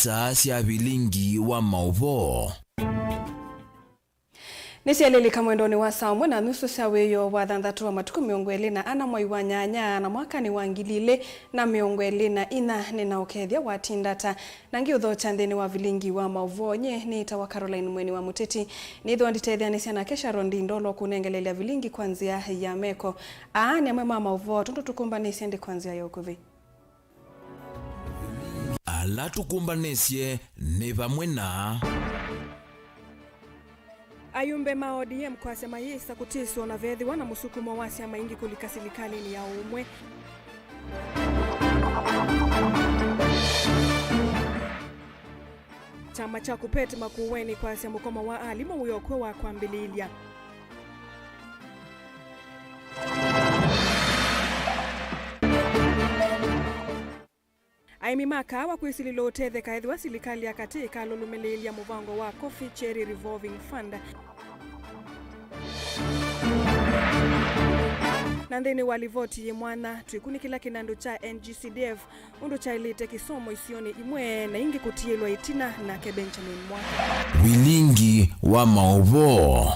isaa cia vilingi wa mauvo. Nisialilika mwendoni wa saa 1:30 cia wiyo wa thanthatu wa matuku 24 mwai wa nyanya na mwaka ni wa 2024 ninaokethia wa tindata na ngiutho chanthini wa vilingi wa mauvonye ni tawa Caroline Mweni wa Muteti nitho nditethia ni ciana kesha rondi ndolo kunengelelea vilingi kwanzia ya meko ni amwe ma mauvo tundu tukumbanisye ndi kwanzia ya ukuvi ala tukumbanisye ni vamwe na ayumbe ma ODM kwa sema yisa kutiswa na vethi wana musukumo wa siama ingi kulika serikali ni ya umwe. Chama cha kupeti makuweni kwa sema koma wa alimu uyokwe wa kuambililia. Aimimaka wa kuisililo utethe kaethi wa serikali ya katika lulumililia muvango wa Coffee Cherry Revolving Fund. Nandeni walivoti ye mwana tuikuni kila kinandu cha NGCDF undu cha ilite kisomo isioni imwe na ingi kutielwa itina na ke Benjamin Mwaka. Vilingi wa mauvo.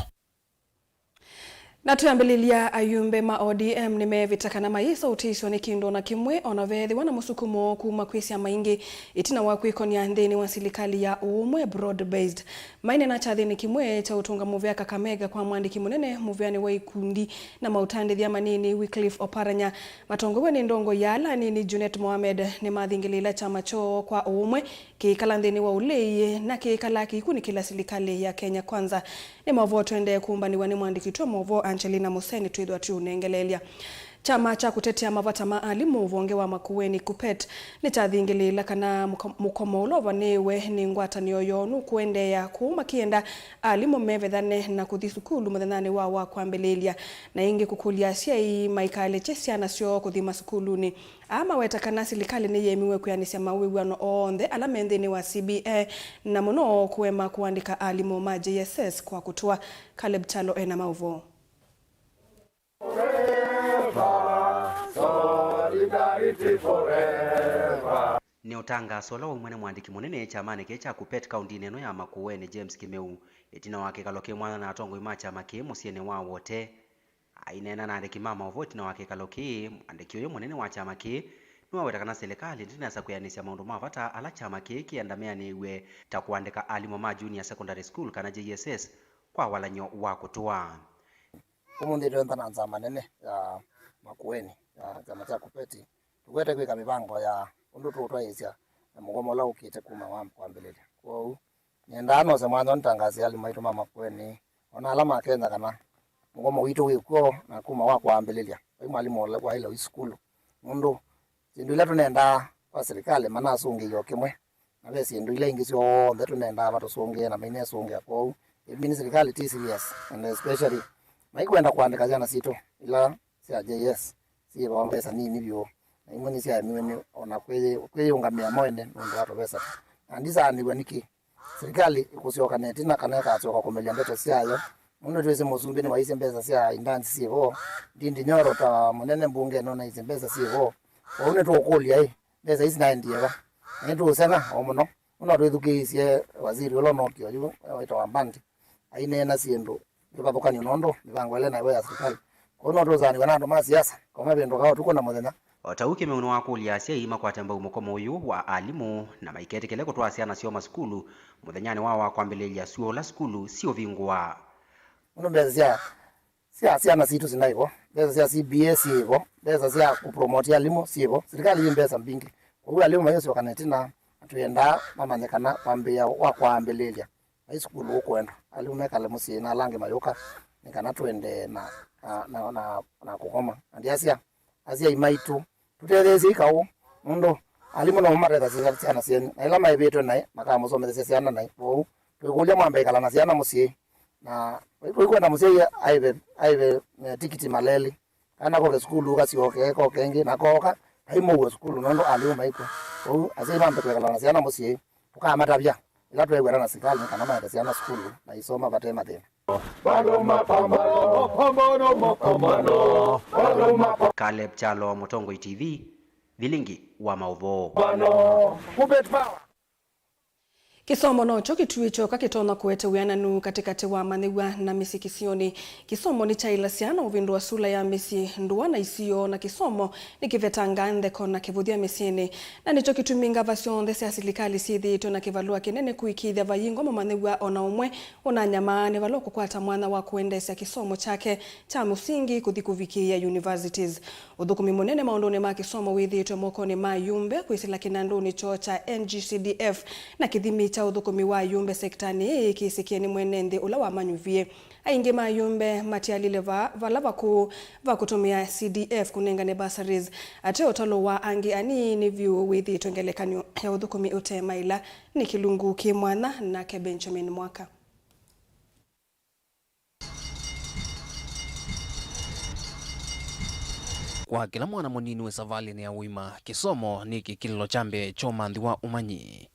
Na tuambililia ayumbe ma ODM nimevitakana maisa utisho ni kindo na kimwe onavethi wana musukumo kuma kwisia maingi itina wa kwikonia ndeni wa serikali ya umwe broad based maine na chathini kimwe cha utunga muvya Kakamega kwa mwandiki munene muvyani wa ikundi na mautandithia manini Wycliffe Oparanya matongowe ni ndongo yala nini Junet Mohamed ni mathingilila chama cho kwa umwe kikala ndeni wa ulei na kikala kikuni kila serikali ya Kenya Kwanza ni mavo twende kumbaniwa ni mwandiki tu mavo Angelina Museni tuidwa tunengelelia chama cha kutetea mavata maalimu uvonge wa makuweni kupet ni chathingilila kana mukomo ulova niwe ni ngwatanio yonu kuendea kuuma kienda alimu mevethane na kuthi sukulu muthenani wa kwambelelia na ingi kukulia cia maikale chesiana sio kuthi masukuluni ama wetakana serikali ni yemiwe kuyanisya mawiwano onthe ala menthini wa CBA na muno kuema kuandika alimu ma JSS kwa kutua Caleb Chalo ena mauvo. Ni utangazo la umwe mwandiki munene chamane kecha kupet county neno ya Makueni James Kimeu itina wake kaloke mwana na atongo ima chama ke musiene wa wote ainena na andiki mama vote na wake kaloke andiki yo munene wa chama ke no wetakana serikali ndina sa kuyanisya maundu mavata ala chama ke kiandamea niwe ta kuandika alimu ma junior secondary school kana JSS kwa walanyo wa kutua umundi ndo ntananza manene ya Makueni ya chama cha kupeti tukwete kwika mipango ya undu tutwaisya mugomo la ukite kuma wa kwambelelia kwa nyendano se mwanzo ntangazi ali maitu mama Makueni ona alama Kenya kana mugomo witu wiko na kuma wa kwambelelia ai mwalimu wala kwa ile school mundu sindu ile tunenda kwa serikali mana asungi yo kimwe na besi sindu ile ingi sio ndetu nenda watu sungi na mine sungi kwa hiyo serikali ti serious and especially maikwenda kuandika jana sito ila sia JS si ba pesa nini bio na imoni sia mimi ona kweye ungamia moende ndo watu pesa andisa ni waniki serikali ikusioka netina kana kasoka kumelia ndoto siayo muno tuweze muzumbini wa hizo pesa sia indansi sio ndindi nyoro ta munene mbunge nona hizo pesa sio one to kulia pesa hizi naendia ba ndio sana omuno uno twithukiisie waziri ulono kio yu waita wambandi ainena siendo tukapokani nondo mipango ile na ya serikali kono tozani wanando ma siasa kama bendo kao tuko na muthenya otauke meuno wa kulia cia ima kwa temba umukomo uyu wa alimu na maiketekele kutwa ciana cio maskulu muthenyani wa kwambelelia suo la skulu sio vingwa uno mbeza cia na situ sinaivo mbeza cia CBA sio mbeza cia kupromote alimu sio serikali imbeza mbingi kwa hiyo alimu mayo sio kanetina tuenda mama nyekana kwambia wa kwambelelia high school huko enda aliumeka le musi na lange mayoka nikana twende na kukoma andiasia asia imaitu tutethesi kawo mundo alimu no mareta siana sien na ila maibeto nai makamo so methese siana nai wo twikulia mwambe kala na siana musi na kwenda musi aibe tikiti maleli kana ko school ka sioke ko kengi na koka haimo school nondo alimu maiko wo asia mambe kala na siana musi tukamata ila tuwegera na serikali kana maenda siana skulu na isoma batema tena Caleb Chalo, Mutongoi TV, Vilingi wa Mauvo. Kisomo nocho kituicho kakitona kuete wiananu katikati wa maniwa na misi kisioni. Kisomo ni chailasiana uvindu wa sula ya misi nduwana isio na kisomo ni kivetanga ndeko na kivudia misini. Na nicho kituminga vasyon dhesi asilikali sithi ito na kivalua kinene kuikidhia vayingo mamaniwa ona umwe ona nyamani valo kukwata mwana wa kuendesya kisomo chake cha musingi kuthikuvikia universities. Udhukumi munene maondone ma kisomo withi ito moko ni mayumbe kuisila kinandu ni cho cha NGCDF na kithimi cha udhukumi wa yumbe sektani ikisikieni mwenende ula wa manyuvie. Aingi mayumbe matialile valava kutumia CDF kunengane bursaries. Ate otalo wa angi ani ni view withi itongelekanyo ya udhukumi ute maila ni Kilungu Kimwana na ke Benjamin Mwaka. Kwa kila mwana munini we savali ni ya wima, kisomo ni kikililo chambe choma ndiwa umanyi.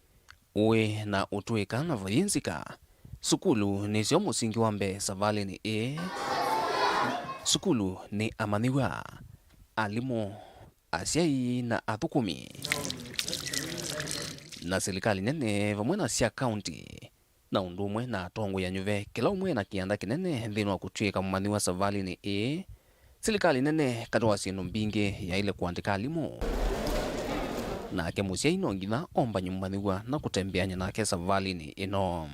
Uwe na utuika na vayinsika. Sukulu ni sio musingi wambe savali ni Sukulu ni amaniwa. Alimu asiai na athukumi. Na serikali nene vamwena sia county. Na undumwe na tongo ya nyuve kila umwe na kianda kinene dhinu wa kutuika mmaniwa savali ni serikali nene katwa sinu mbinge ya ile kuandika alimu. Na ke musia ino ngina omba nyumbaniwa na kutembeanya na ke savali ni ino.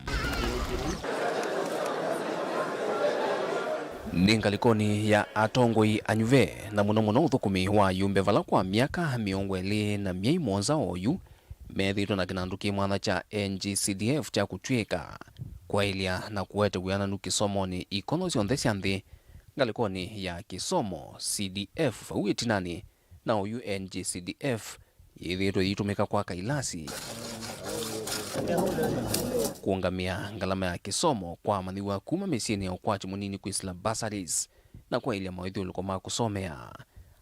Ningalikoni ya atongoi anyuve na muno uthukumi wa yumbe vala kwa miaka miongo eli na miei monza oyu methito na kinanduki mwana cha NGCDF cha kutweka kwa ilia na kuwete wiana kisomo ni ikono sionthesi anthi ngalikoni ya kisomo CDF uitinani na oyu NGCDF yithito yitumika kwa kailasi kuungamia ngalama ya kisomo kwa maniwa kuma misini ya ukwachi munini kuisila bursaries na kwa ilia mawidhi ulikoma kusomea.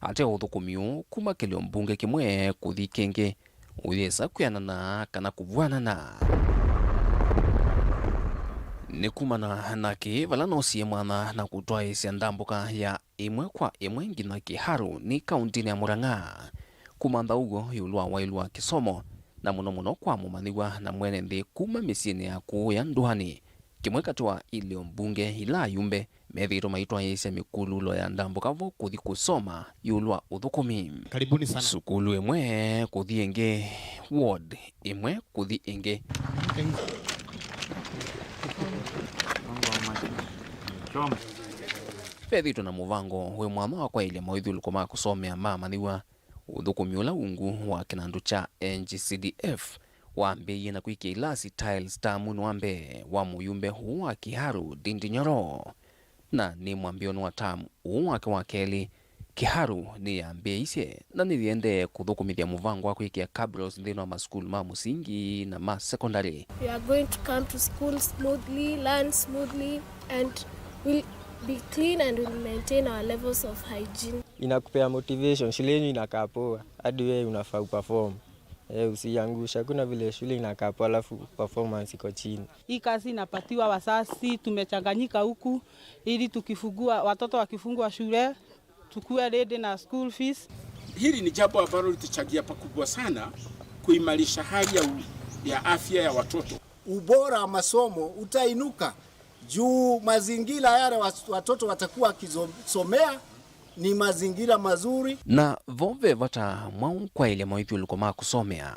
Ate uthukumiu kuma kilio mbunge kimwe kuthi kenge uyesa kuyanana kana kuvuanana. Ni kumana naki valano siye mwana na kutoa isi ndambuka ya imwe kwa imwe ngina Kiharu ni kauntini ya Murang'a. Kumanda ugo yulua wailua kisomo na muno kwa mumaniwa na mwene ndi kuma misini ya kuya nduhani. Kimwe katua ilio mbunge ila yumbe methiro maitwa isi mikululo ya ndambuka vo kuthi kusoma yulua uthukumi. Karibuni sana. Sukulu imwe kuthi enge ward imwe kuthi enge. Pethito na muvango we mwana wa kwa ile mawidhi ulikoma kusomea mamaniwa uthukumiula ungu wa kinandu cha NGCDF wambe na kuikia ilasi tiles tamunu wambe wa muyumbe huu wa Kiharu Dindinyoro na ni mwambionu wa tamu huu wake wakeli Kiharu ni yambe isye na niliende kuthukumithia muvango wa kuikia cabros ndino wa maskulu ma musingi na ma secondary. We are going to come to school smoothly, learn smoothly and we'll be clean and we'll maintain our levels of hygiene. Inakupea motivation, shule yenu inakaa poa hadi wewe unafaa perform. Usiangusha, kuna vile shule inakaa poa alafu performance iko chini. Hii kazi inapatiwa wasasi, tumechanganyika huku ili tukifungua watoto wakifungua shule tukue ready na school fees. Hili ni jambo ambalo litachangia pakubwa sana kuimarisha hali ya afya ya watoto. Ubora wa masomo utainuka juu mazingira yale watoto watakuwa kisomea ni mazingira mazuri. Na vove vata mwau kwa ile mawidhi ulikoma kusomea.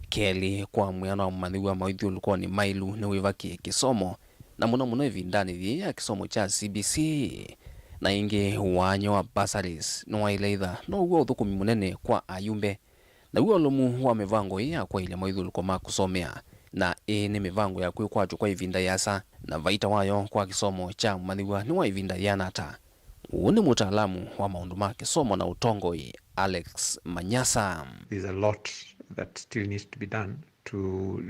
Keli kwa mwiano wa mmandiwa mawidhi ulikuwa ni mailu na wivaki kisomo na muno hivi ndani vya kisomo cha CBC. Na inge wanyo wa bursaries no ile idha no uwe uthukumi munene kwa ayumbe na uwe olomu wa mivango ya kwa ile mawidhi ulikoma kusomea na ni mivango ya kwa ivinda yasa na vaita wayo kwa kisomo cha mmandiwa ni wa ivinda yanata. Uone mutaalamu wa maundu ma kisomo na utongoi Alex Manyasa. There's a lot that still needs to be done to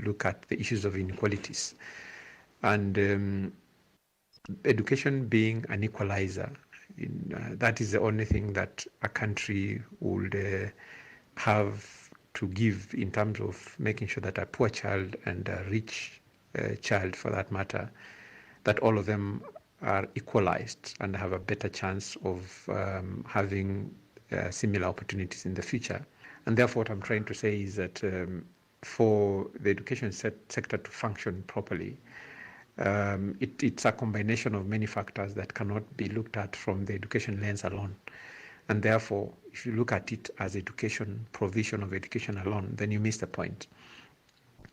look at the issues of inequalities and education being an equalizer. That is the only thing that a country would have to give in terms of making sure that a poor child and a rich child for that matter, that all of them are equalized and have a better chance of having similar opportunities in the future. And therefore what I'm trying to say is that for the education sector to function properly, it's a combination of many factors that cannot be looked at from the education lens alone. And therefore, if you look at it as education, provision of education alone, then you miss the point.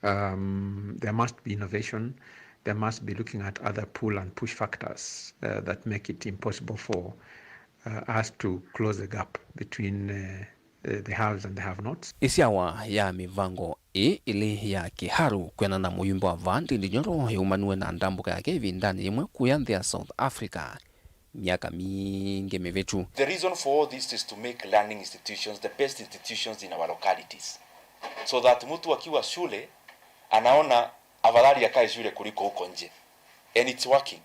There must be innovation. There must be looking at other pull and push factors that make it impossible for us to close the gap between the haves and the have-nots. Isiawa ya mivango ili ya Kiharu kwena na muyumbo wa Vandi Ndinyoro yumanue na ndambuka yake vindani imwe kuyanthia South Africa miaka mingi mivitu. The reason for all this is to make learning institutions the best institutions in our localities, so that mtu akiwa shule anaona afadhali akae shule kuliko huko nje, and it's working.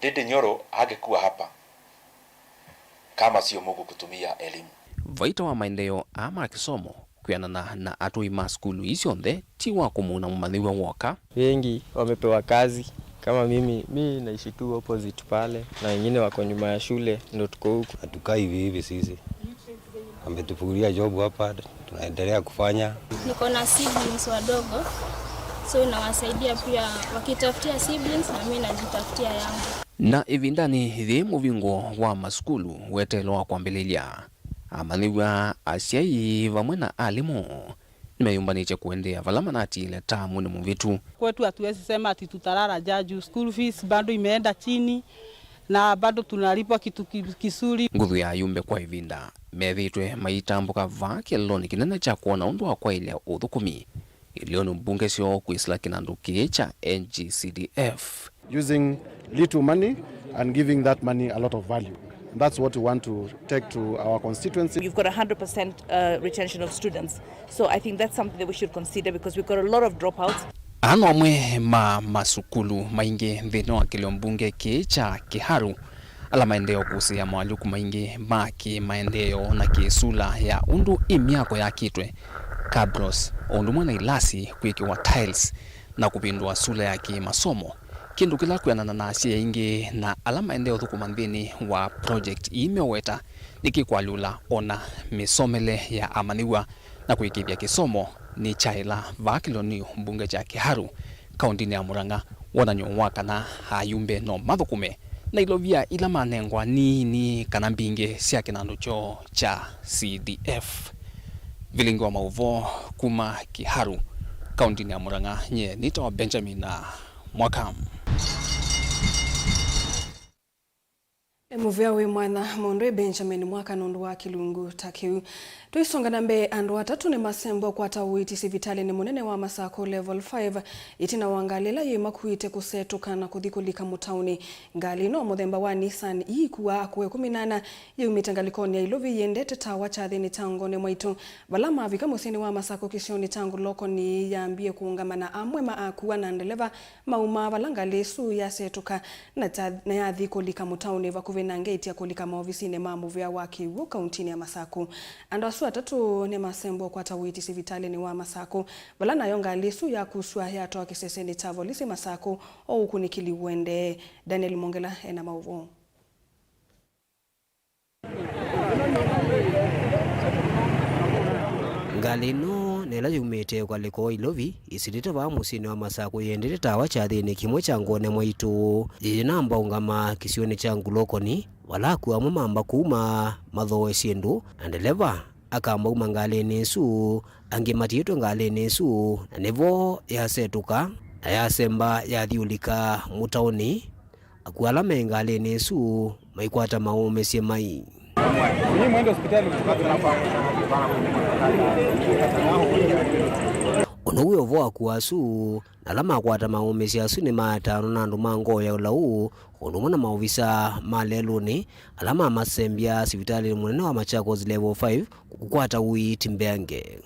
Dede Nyoro hangekuwa hapa kama sio Mungu kutumia elimu. Vaita wa maendeleo ama kisomo kuyanana na atui maskulu isionthe tiwa kumuna mumathiwa woka. Wengi wamepewa kazi kama mimi naishi tu opposite pale, na wengine wako nyuma ya shule, ndio tuko huku. Hatukai hivi sisi. Ametufungulia job hapa, tunaendelea kufanya. Niko na siblings wadogo, so nawasaidia pia wakitafutia siblings na mimi najitafutia yangu. Na ivindani hithi muvingo wa maskulu wetelwa kwambililia amathiwa asiai vamwe na alimu nimeyumbaniche kuendea valama na atile tamu ni muvitu. Kwetu hatuwezi sema ati tutarara jaju, school fees bado imeenda chini na bado tunalipwa kitu kisuri. Nguthu ya yumbe kwa ivinda methitwe maitambuka va kieloni kinene cha kuona undu wa kwa ile uthukumi ilionu mbunge sio kuisla kinandu cha NGCDF. Using little money and giving that money a lot of value. That's what we want to take to our constituency. You've got 100% retention of students. So I think that's something that we should consider because we've got a lot of dropouts. Ano mwe masukulu maingi nthini wa kiliombunge cha Kiharu ala maendeleo kusia mwaluku maingi maki maendeleo na kisula ya undu imiako ya kitwe kabros undu mwana ilasi kuikiwa tiles na kupindua sula ya kimasomo kindu kila kuyanana na asia ingi na alama endeo thukuma nthini wa project imeweta nikikwalula ona misomele ya amaniwa na kuikithia kisomo ni chaila vakiloni mbunge cha Kiharu kaundini ya Murang'a wonanyo waka na hayumbe no mathukume na ilovia ila manengwa ni kana mbinge cia kinandu cho cha CDF. Vilingi wa mauvo kuma Kiharu kaundini ya Murang'a nye nito Benjamin na Mwakam. Muvia we mwana mondwe Benjamin Mwaka nundu wa Kilungu takiu. Tuisonga nambe andu atatu ni masembo kwa tawiti sivitali ni munene wa Masako level 5 itina wangalila yema kuite kusetuka na kuthikulika mutauni ngali no muthemba wa Nissan ikuwa kwe 18 yumitangalikoni ya ilovi yendete tawa chathini tango ne mwaitu balama avika musini wa Masako kisioni tangu loko ni yambie kuungamana amwe maakuwa na ndeleva mauma balangali su ya setuka na ya thikulika mutauni vakuvena ngeti ya kulika maofisini mamuvia waki wu kauntini ya Masako ando atatu ne masembo kwa tawiti sivitali ni wa Masako balana yonga lisu ya kuswa ya toa kiseseni tavo lisi Masako o ukunikili uende. Daniel Mongela ena mauvo. Ngalino nela yumete kwa liko ilovi isirita ba musini wa Masako yendete tawa chathini kimwe cha ngone mwaitu namba ungama kisioni cha ngulokoni wala kuwa mamba kuma mathoe siendu andeleva akamba umangalene su angimatitwe ngalene su na nevo yasetuka na yasemba yathiulika mutaoni akuala mengalene su maikwata maume sie mai ni mwendo hospitali ono uyo voa kuasu na lama kwata maume sia su ni matano na ndu mango ya ulau ono mwana maofisa maleluni alama masembia sivitali munene wa Machakos level 5 kukwata uiti Mbeange.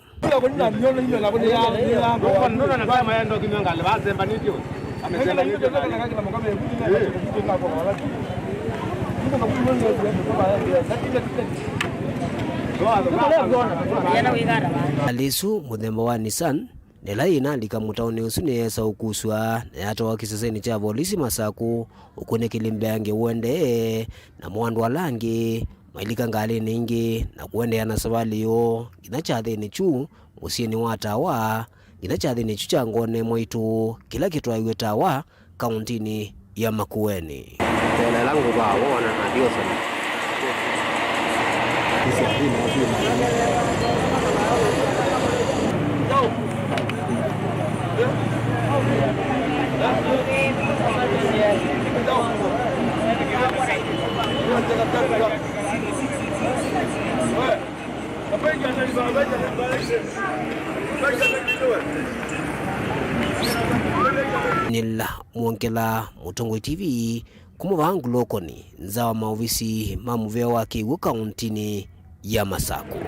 Alisu muthemba wa Nissan nela inalika mutauni usu niyesa ukuswa na yatoa kiseseni cha polisi Masako ukunekili Mbeange uende na mwandu alangi mailika ngalini ingi na kuende ya nasabali yo inachathini chu musieni watawa ila chathini chucha ngone mwitu kila kitwaiwe tawa kauntini ya Makueni. Tena langu ba wana adios. Nila Mwongela Mutongoi TV kumuvangu lokoni nzawa maofisi mamuvea wake wa kauntini ya Masako.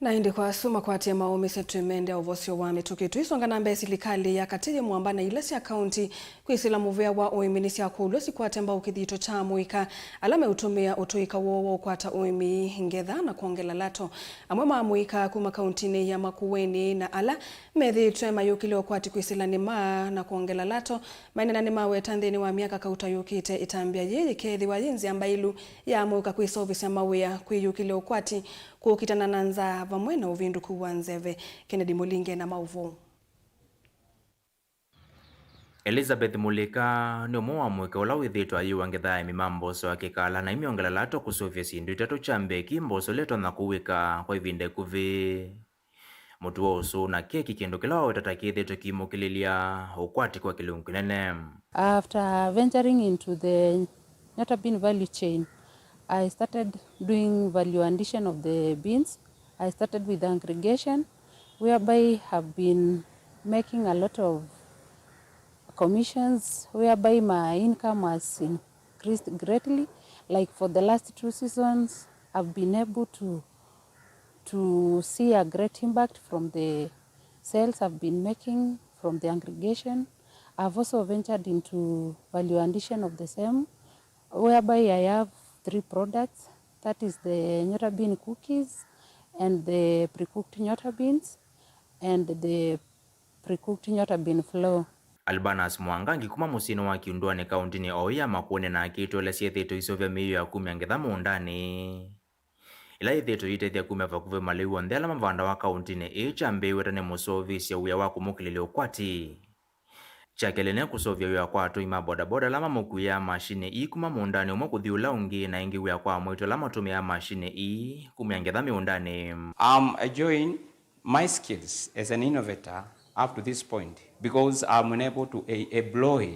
Na hindi kwa suma kwa tia maomise tuimende uvosio wa mitukitu. Isonga nambe silikali ya katiji muambana ilasi ya kaunti kuisila muvea wa uiminisi ya kuulosi kwa temba ukidhito cha muika. Alame utumia utuika wowo kwa ta uimi ngedha na kuongela lato. Amwema muika kuma kauntini ya Makueni na ala methi tuema yukilio kwa ti kuisila nima na kuongela lato. Maini na nima wetandhini wa miaka kauta yukite itambia yeye kethi wa jinzi ambailu ya muika kuisa ofisi ya mawea kui yukilio kwa ti kukitana nanza vamwena uvindu kuwanzeve. Kennedy Mulinge na mauvu. Elizabeth Mulika ni umo wa mweke ula withito ayu wangedha mimamboso wa kikala na imiongela lato kusufya sindu itatu chambe kimboso leto na kuwika kwa ivinde kuvi. Mutu wa usu na keki kiendu kila wa tatakithito kimukililia ukwati kwa kilungu kinene. After venturing into the Nyota bean value chain, I started doing value addition of the beans. I started with aggregation, whereby I have been making a lot of commissions, whereby my income has increased greatly. Like for the last 2 seasons, I've been able to see a great impact from the sales I've been making from the aggregation. I've also ventured into value addition of the same, whereby I have 3 products. That is the Nyota bean cookies, and the pre-cooked Nyota beans, and the pre-cooked Nyota bean flour. Albanas Mwangangi kuma musino wa kiunduane kauntini oya Makueni na kitole sietheto isovya miyo ya kumi angedhamu undani. Ila itheto itethia kume vakuve malewa ndela mavanda wa kauntini ichambe wetane musovisi ya uya waku mukilile ukwati. Chakelene kusovya uya kwa ima boda boda lama muku ya mashine ikuma mundani umokuthi ula ungi na ingi uya kwa mwito lama tume ya mashine kumi angedhami undani. I'm enjoying my skills as an innovator up to this point because I'm unable to employ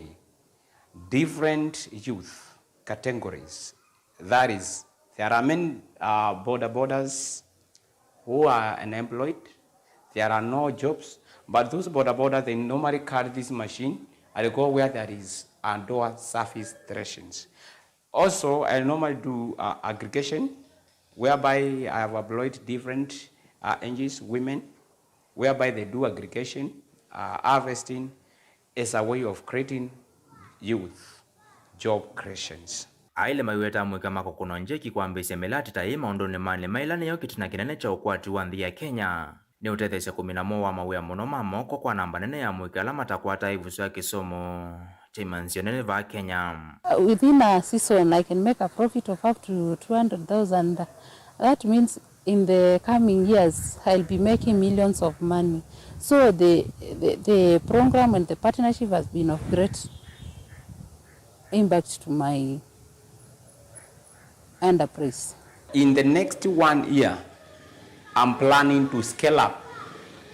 different youth categories. That is, there are many borders who are unemployed. There are no jobs, but those borders, they normally carry this machine and go where there is outdoor surface thresholds. Also, I normally do aggregation, whereby I have employed different NGOs, women, whereby they do aggregation, harvesting as a way of creating youth job creations. Aile maiweta mwika mako kunonje kikwambise melati taima ondone mani mailani yo kitina kinene cha ukwati wa ya Kenya. Ni utethesha 11 wa mawea muno mamoko kwa namba nene ya mwika alama takwata ivusu ya kisomo chimansionene va Kenya. Within a season, I can make a profit of up to 200,000. That means in the coming years, I'll be making millions of money. So the program and the partnership has been of great impact to my enterprise. In the next 1 year, I'm planning to scale up,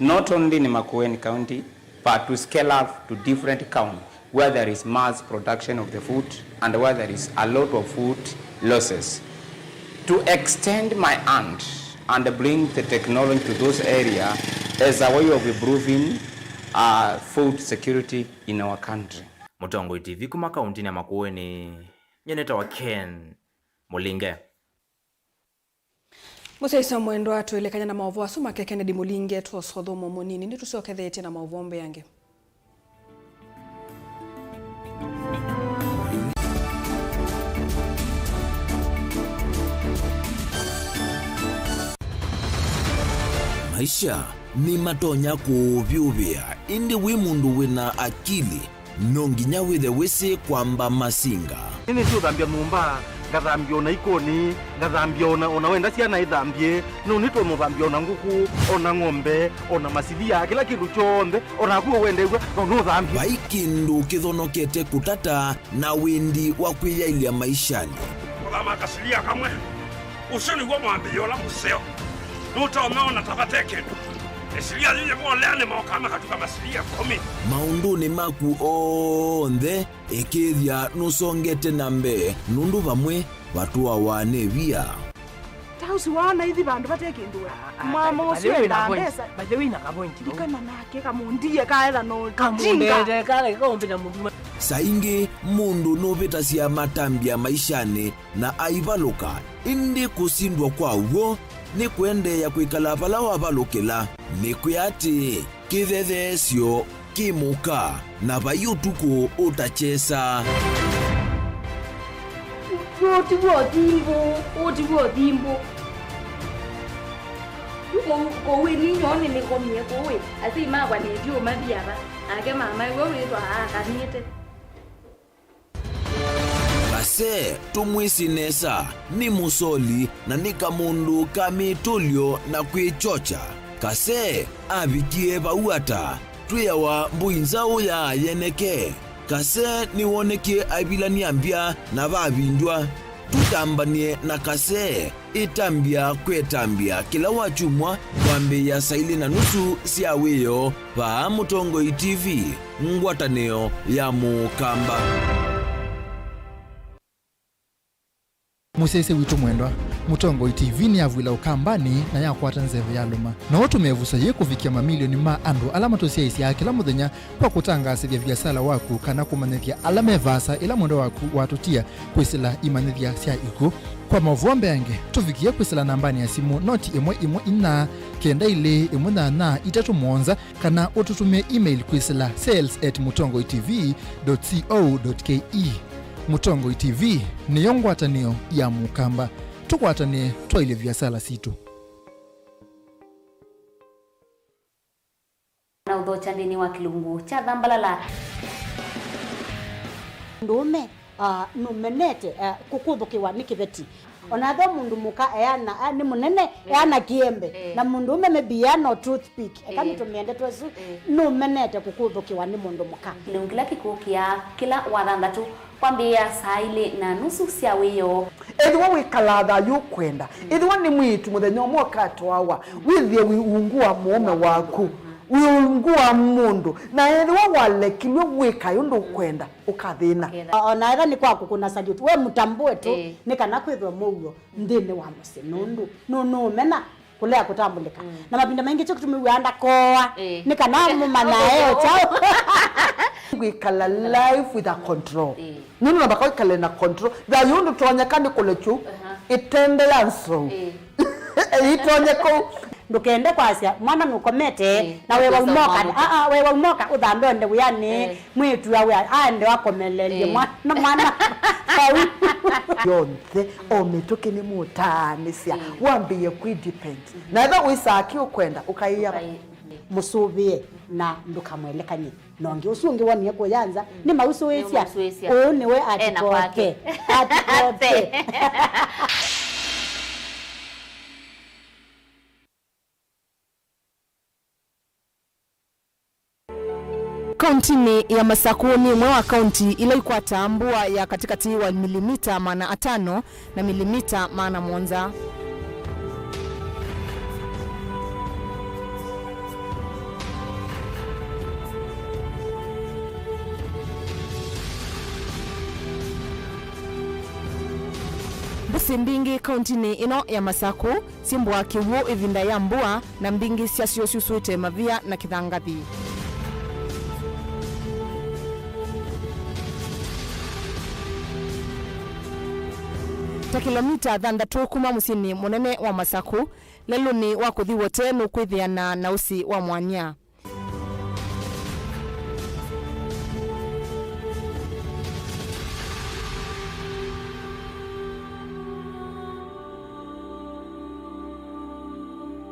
not only in Makueni County, but to scale up to different counties where there is mass production of the food and where there is a lot of food losses. To extend my hand and bring the technology to those areas as a way of improving food security in our country. Mutongoi TV kuma kauntini ya Makueni, nyeneta wa Ken Mulinge. Musaisa mwendo atuelekanya na maovu asuma ke Kennedy Mulinge tuosodhomo monini ndi tusiokethete na maovombe yange. Maisha ni matonya kuvyuvia indi wimundu wina akili nonginya withe wisi kwamba masinga. Nini tu thambia mumba ngathambia ona ikoni ngathambia ona wenda ciana ithambie no nitwe muthambia ona nguku ona ng'ombe ona masilia kila kindu chonthe ona kuo wendegwa no thambia Vaikindu kithonokete kutata na windi wa kwiyailia maishani. Kama kasilia kamwe usoni gwa mwambio la museo nutaona tabateke esilia lile mwaleane maokama katika masilia 10 maunduni maku onthe ikithia nusongete nambe nundu vamwe watu awane via tausi wana hithi bandu batekindua mama usio na pesa bathewi na kapointi dikana nake kamundie kaela no kamundete kale kombe na mundu saingi mundu novita cia matambia maishani na aivaluka indi kusindwa kwa uo ni kuendeya kwikala vala wavalukila ni kuyati kithethesyo kimuka na vayutuku utachesa Otiwo dimbo kowe ni nyone ni komie kowe ati magwa ni dio mabiaba ake mama wewe ndo akanite Kase tumwisinesa ni musoli na ni kamundu kamitulyo na kwichocha kase abikie vauata twiyawa mbuinzao ya yeneke kase niwoneke abilania mbia na vavindwa tutambanie na kase itambia kwetambia kila wachumwa kwambe ya saili na nusu siawiyo pa Mutongoi TV ngwataneo ya Mukamba. Musese witu mwendwa Mutongoi TV ni avwila ukambani na yakwata nzeve ya luma na watu mevusa ye kufikia mamilioni ma andu alama tosia isi ya kila muthenya kwa kutangasa vya biasala waku kana kumanethia alama evasa ila mwendo waku watutia kwisila imanethia sia iku kwa mavuombe yange tufikia kwisila nambani ya simu noti imwe ina kenda ile imwe na itatu mwonza kana ututumia email kwisila sales@mutongoitv.co.ke. Mutongoi TV ni yongwatanio ya Mukamba tukwatanie twaile biasala situ na udhocha ndini wa kilungu cha dhambalala ndume numenete kukuthukiwa ni kiveti onatho mundu muka eana ni munene eana kiembe na mundu ume biano toothpick kama tumiende twesu numenete kukuthukiwa ni mundu muka kila kikukia kila wathandatu kwambia saile na nusu cia wiyo ethwa wikalatha yukwenda ethwa ni mwitu muthenya mwoka twawa withie wiungua muome waku wiungua mundu na ethwa walekilwe wika yundu kwenda ukathina ona etha ni kwaku kuna salute we mutambue tu ni kana kwithwa mugo ndine wa muse nundu no mena kulea kutambulika na mapinda mengi cyo kutumiwanda koa ni kana mumana eo chao wikala life with a control nunu nabaka wikala na control da yundu tuonyekani kulechu itende yanso itonyeko ndukende kwasia mwana nukomete na wewe umoka wewe umoka uthambe nde buyani mwitu yawe ande wakomelelie mwana yonthe omituki ni mutanisia wambie kudepend na eva wisaki ukwenda ukaiya musubie na ndukamwelekanye nonge usungi woniye kuyanza ni mausuwesia niwe atikote Kaunti ya Masakuni mwe wa kaunti ile ikwata mbua ya katikati wa milimita 5 na milimita 7. Busi mbingi kaunti ino ya Masaku simbwa kiwu ivinda ya mbua na mbingi siasio susute mavia na kithangathi. Ta kilomita 6 kuma musini munene wa Masaku lelu ni wakuthi wote nukwithiana na usi wa mwanya.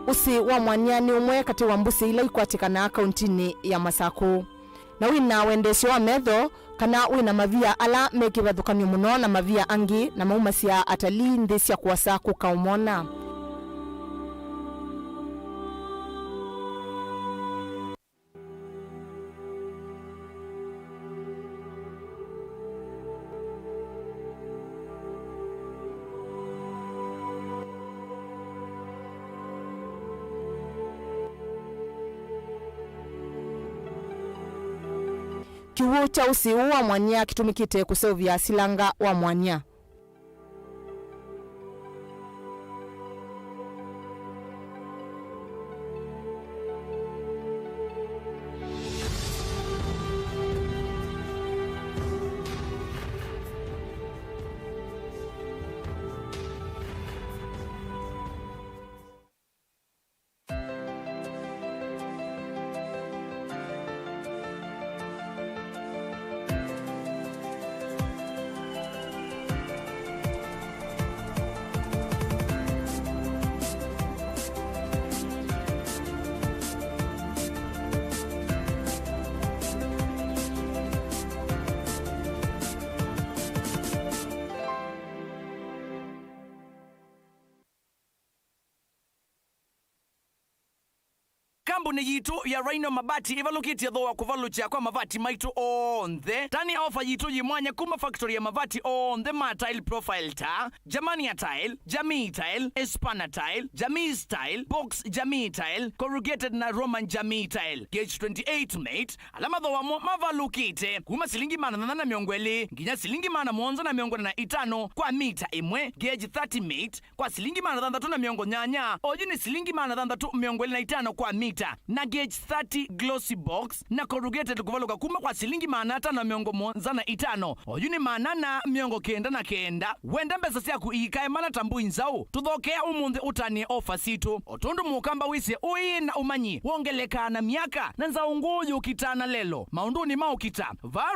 Usi wa mwanya ni umwe kati wa mbusi ila ikwatikana kauntini ya Masaku. na wina wendesyo wa metho kana wina mavia ala mekivathukanio muno na mavia angi na mauma cia atalii nthi cia kwasa kukaumona. Kiwu cha usiu wa mwanya kitumikite kusevya silanga wa mwanya. Kambuni yitu ya Rhino Mabati ivalukitie thoa kuvalucha kwa mavati maitu onthe. Tani ofa yitu yimwanya kuma factory ya mavati onthe ma tile profile ta, Jamania tile, Jamii tile, Espana tile, Jamii style, Box Jamii tile, Corrugated na Roman Jamii tile. Gauge 28 mate, alama thoa mavalukite kuma silingi mana na miongweli, nginya silingi mana mwonzo na miongweli na itano kwa mita imwe. Gauge 30 mate, kwa silingi mana dhandatu na miongo nyanya, ojini silingi mana dhandatu miongweli na itano kwa mita. Na gauge 30 glossy box na corrugated kuvaluka kuma kwa silingi manata na miongo monza na itano. Oyuni manana miongo kenda na kenda. Wenda mbesa siya kuikae mana tambu inzao. Tudhokea umundi utani ofa situ. Otundu mukamba wisi ui na umanyi. Wongeleka na miaka. Nanza unguju kitana lelo. Maunduni maukita.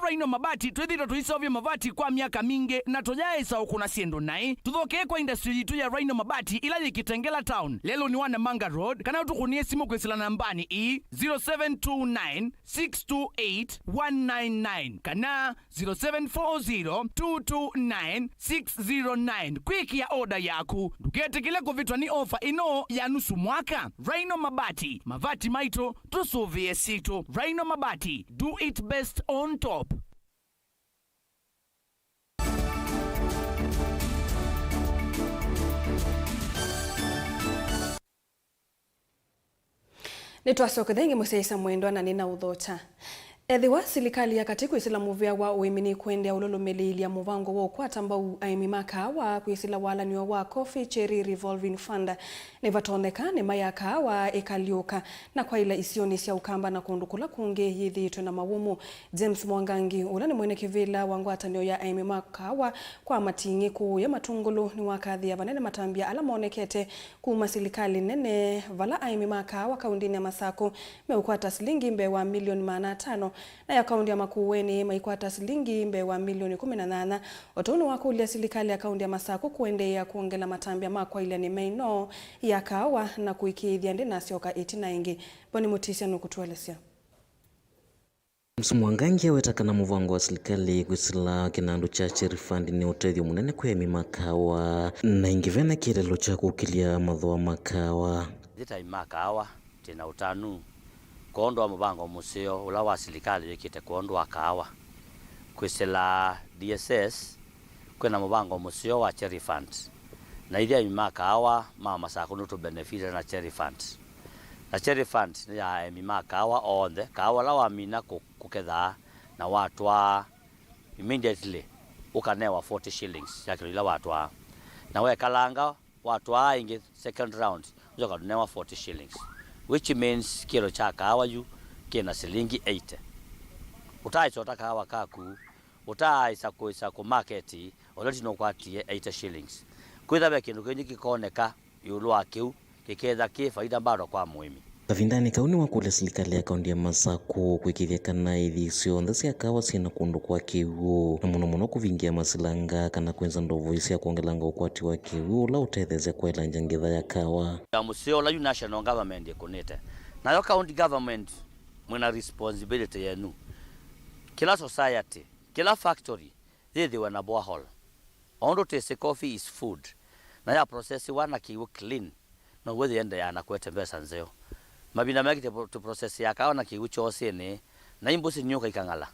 Rhino Mabati tuedhita tuisovya mavati kwa miaka minge. Na tojae isa ukuna siendo nai. Tudhokea kwa industry yitu ya Rhino Mabati ilaji Kitengela Town. Lelo ni wana Manga Road. Kana utukunie simu kwisila nambani 0729628199 kana 0740229609. Kwiki ya oda yaku dukete kile kuvitwa ni ofa ino ya nusu mwaka. Rhino Mabati, mavati maito tusuvie sito. Rhino Mabati, do it best on top. Nitwasoka dhengi museisa mwendo na nina udhota. Ethiwa silikali ya katiku isila muvia wa uimini kwende ulolumeli ya muvango wa ukwata ambao aimimaka wa kuisila wala niwa wa Coffee Cherry Revolving Fund nevatoneka ne mayaka wa ekaliuka na kwa ila isioni siya ukamba na kundukula kunge yithitwe na mawumu. James Mwangangi ula ni mwene kivila wangwata niyo ya aimimaka wa kwa matingi kuu ya matungulu ni wakadhi ya vanene matambia ala maonekete kuma silikali nene vala aimimaka wa kaundini ya Masako meukwata silingi mbewa milioni 500 na ya kaundi ya Makueni maikwata silingi mbewa milioni 18. Otonu wako ulia silikali ya kaundi ya Masako kuende ya kuongela matambia makwa ilia ni maino ya kawa na kuikithia ndi na sioka 89. Boni Mutisia nukutuelesea. Mwangangi awetakana muvango wa silikali kwisila kinandu cha Cherry Fund ni utethio munene kwemi makawa na ingivena kirelo cha kukilia mathoa makawa. Zita imakawa tina utanu kondo wa muvango museo ula wa silikali yekite kondo wa kawa kwisila DSS kwena muvango museo wa Cherry Fund na idia imakawa Masako nutu benefit na Cherry Fund. Na Cherry Fund ni ya mimakawa onde kawa la wamina kuketha na watwa immediately ukanewa 40 shillings yakilila watwa na we kalanga watwa ingi second round uzoka newa 40 shillings, which means kilo cha kawa yu kina silingi 80. Utaisota kawa kaku utaisa ku market oleti no kwatie 80 shillings kwitha kindu kinyi kikoneka yulu akiu kiketha ki faida bado kwa muhimi. Kavindani kauni wa kule silikali ya kaundi ya Masako kwikithia kana ithi cionthe cia kawa ciina kundu kwa kiwu na muno kuvingia masilanga kana kwenza ndovu cia kuongelanga ukwati wa kiwu la utetheze kwela njangitha ya kawa ya museo la national government ikunite nayo county government mwina responsibility yenu kila society, kila factory thiwe na borehole. Ondo tese coffee is food. Na ya process wana kiwe clean. Na wewe ende yana kwete mbesa nzeo. Mabina meki to process ya kawa na kiwe chose ne na imbusi nyoka ikangala.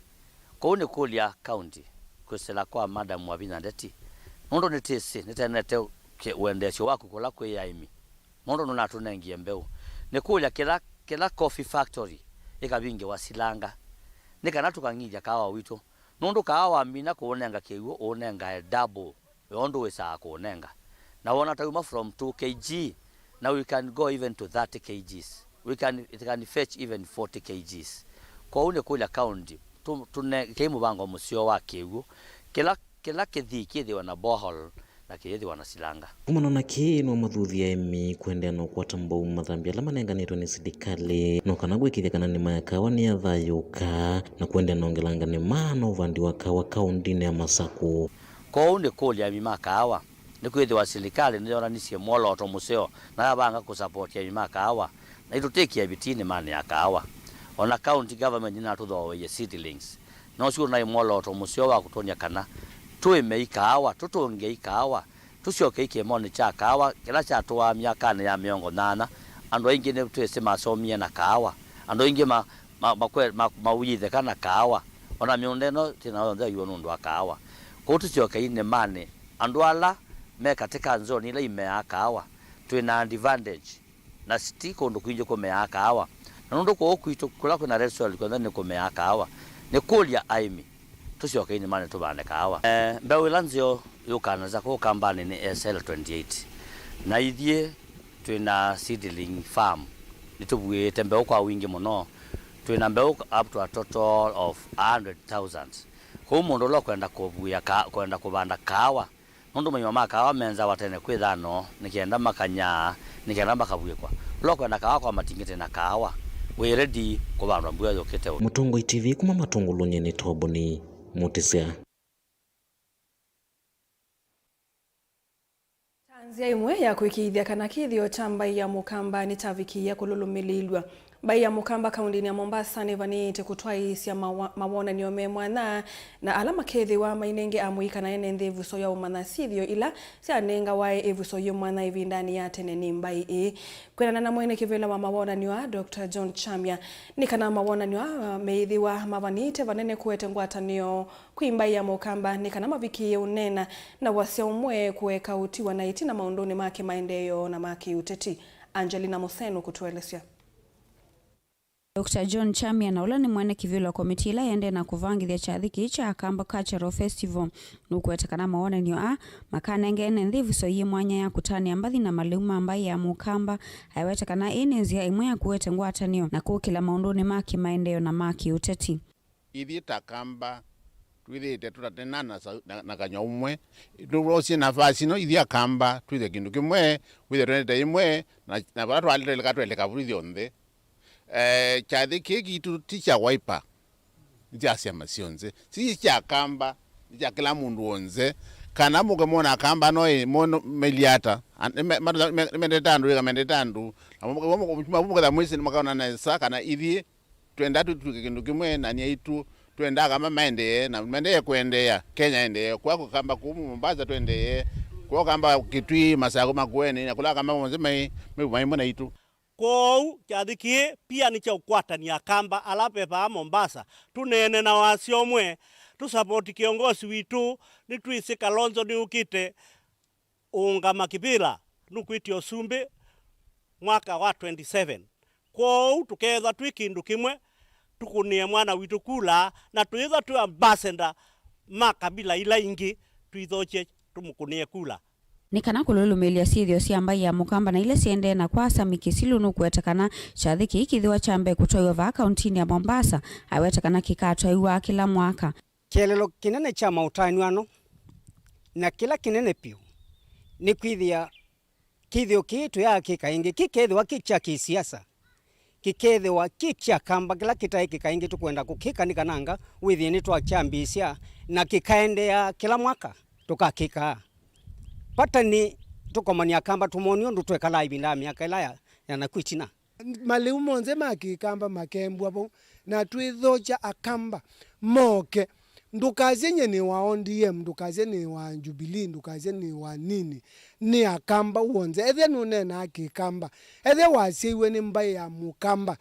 Ko ne Kuria County kusela kwa madam wa Binadeti. Ondo ne tese nete ke uendesho wako kula kwa yaimi. Ondo nuna tunengie mbeu. Ne Kuria kila coffee factory ikabinge wasilanga. Nika tukangija kawa wito. Nondo kawa mina kuonenga kiwo onenga double. Ondo wesa kuonenga. Now we are from 2 kg. Now we can go even to 30 kgs. It can fetch even 40 kgs. Kwa une Kuria County, kemu bango musio wa kiwu, kila kithi wana borehole na kithi wana silanga. Kumana na kino mathuthi ya emi kuendea no kwa tambo mathambia la manenganitwa ni sidikali no kana gwikithia kana ni mayakawa ni athayuka na kuendea nongelanga ni mano vandi wa kawa kaunti ya Masaku. Kwa une Kuria mimakawa nikwithi wa serikali niona nisie moloto museo na abanga kusupport ya mimakawa na itutekia bitini mane ya kawa. Ona county government ina tuthowe ye seedlings. No sure na moloto museo wa kutonya kana tuime ikawa tutonge ikawa tusioke ikemoni cha kawa kila cha toa miaka ya miongo 8 ando ingine twese masomie na kawa ando inge mawithe kana kawa ona miondeno tinaonza yuonundo akawa ko tusioke ine mane ando ala me katika zone ile imea kawa twina advantage na stiko ndo kuinje ko mea kawa na ndo ko okuito kula kuna restaurant kwa ndani ko mea kawa ne Kuria aimi tusioke ine mane tubane kawa mbewe lanzio yukana za ko kambani ni SL28 na ithie twina seedling farm nitubuite mbeu kwa wingi muno twina mbeu up to a total of 100,000 ko mundu lo kwenda kubuya kwenda kubanda kawa mundu mwenye makawa menza watene kwithano nikienda makanya nikienda makabwikwa lo kwenda kawa kwa matingite na kawa we ready kubandwa mbuya yokete. Mutongo TV kuma matongolo nyene tobo ni Mutisia. Tanzia imwe ya kuikithia kana kithio cha mbai ya mukamba ni tavikia kululumililwa. Mbai ya mukamba kaunti ya Mombasa ni vanite kutwaisia mawona ni omemwana na alama kethi wa mainenge amuika na ene ndevuso ya umanasithio ila sia nenga wae evuso ya mwana hivi ndani ya tene ni mbai kwena na mwene kivela wa mawona ni wa Dr. John Chamia ni kana mawona ni wa meithi wa mavanite vanene kuete ngwatanio kuimbai ya mukamba ni kana maviki unena na wasia umwe kuweka utiwa na itina maundoni make maendeleo na make uteti. Angelina Museno kutuelezea. Dr. John Chamia na ula ni mwene kivilo komiti ila yende na kuvangithia chathiki cha Akamba Cultural Festival nukuetakana maone niyo makanenge ene nthiviso yi mwanya ya kutani ambathi na maliuma ambai ya mukamba haiwetakana ine nzia imwe ya kuete ngwatanio na kukila maunduni maki maendeo na maki uteti. Ithi takamba twithite tutatenana na kanya umwe turosie nafasi no ithi akamba twithe kindu kimwe withe twende imwe na bara twalile katweleka buri thionthe chathi kiki tutisha wiper ndia masionze si cha kamba ndia kila mundu onze kana muke mona kamba no mono meliata mendetandu mendetandu muke da mwisi makana na saka na ithi twenda tutuke kindu kimwe na nyaitu twenda kama maende na mende kuendea Kenya ende kwa kamba kumu Mombasa twende kwa kamba kitwi Masako makweni na kula kama mzima mbona itu kou chathiki pia ni cha ukwatani Akamba alapepa Mombasa tunene na wasio mwe tu support kiongozi witu ni twisi Kalonzo ni ukite unga makibila nukwiti Osumbi mwaka wa 27 kou tuketha twikindu kimwe tukunie mwana witu kula na tuitha tu ambassador makabila ila ingi tuithoche tumukunie kula. Ni kana kululumilia sithio cia mbai ya mukamba na ile siende na kwa samikisilu nukuetakana chathiki ikithiwa chambe kutoiwa va kaunti ya Mombasa aiwetakana kikatwaiwa kila mwaka. Kielelo kinene cha mautanyano na kila kinene piu ni kwithia kithio kitu ya kikaingi kikethwa kicha kisiasa kikethwa kicha kamba kila kitai kikaingi tukwenda kukika ni kananga withi ni twachambisia na kikaendea kila mwaka tukakika patani tukomania Akamba tumonio ndu twekala ibinda miaka ila yana kwichina maliumo nzema akikamba makembwa bo na twithoja Akamba moke ndukaze nye ni wa ODM, ndukaze ni wa Jubilee, ndukaze ni wa nini, ni akamba uonze ethe nune na akikamba ethe wasiwe ni mbai ya mukamba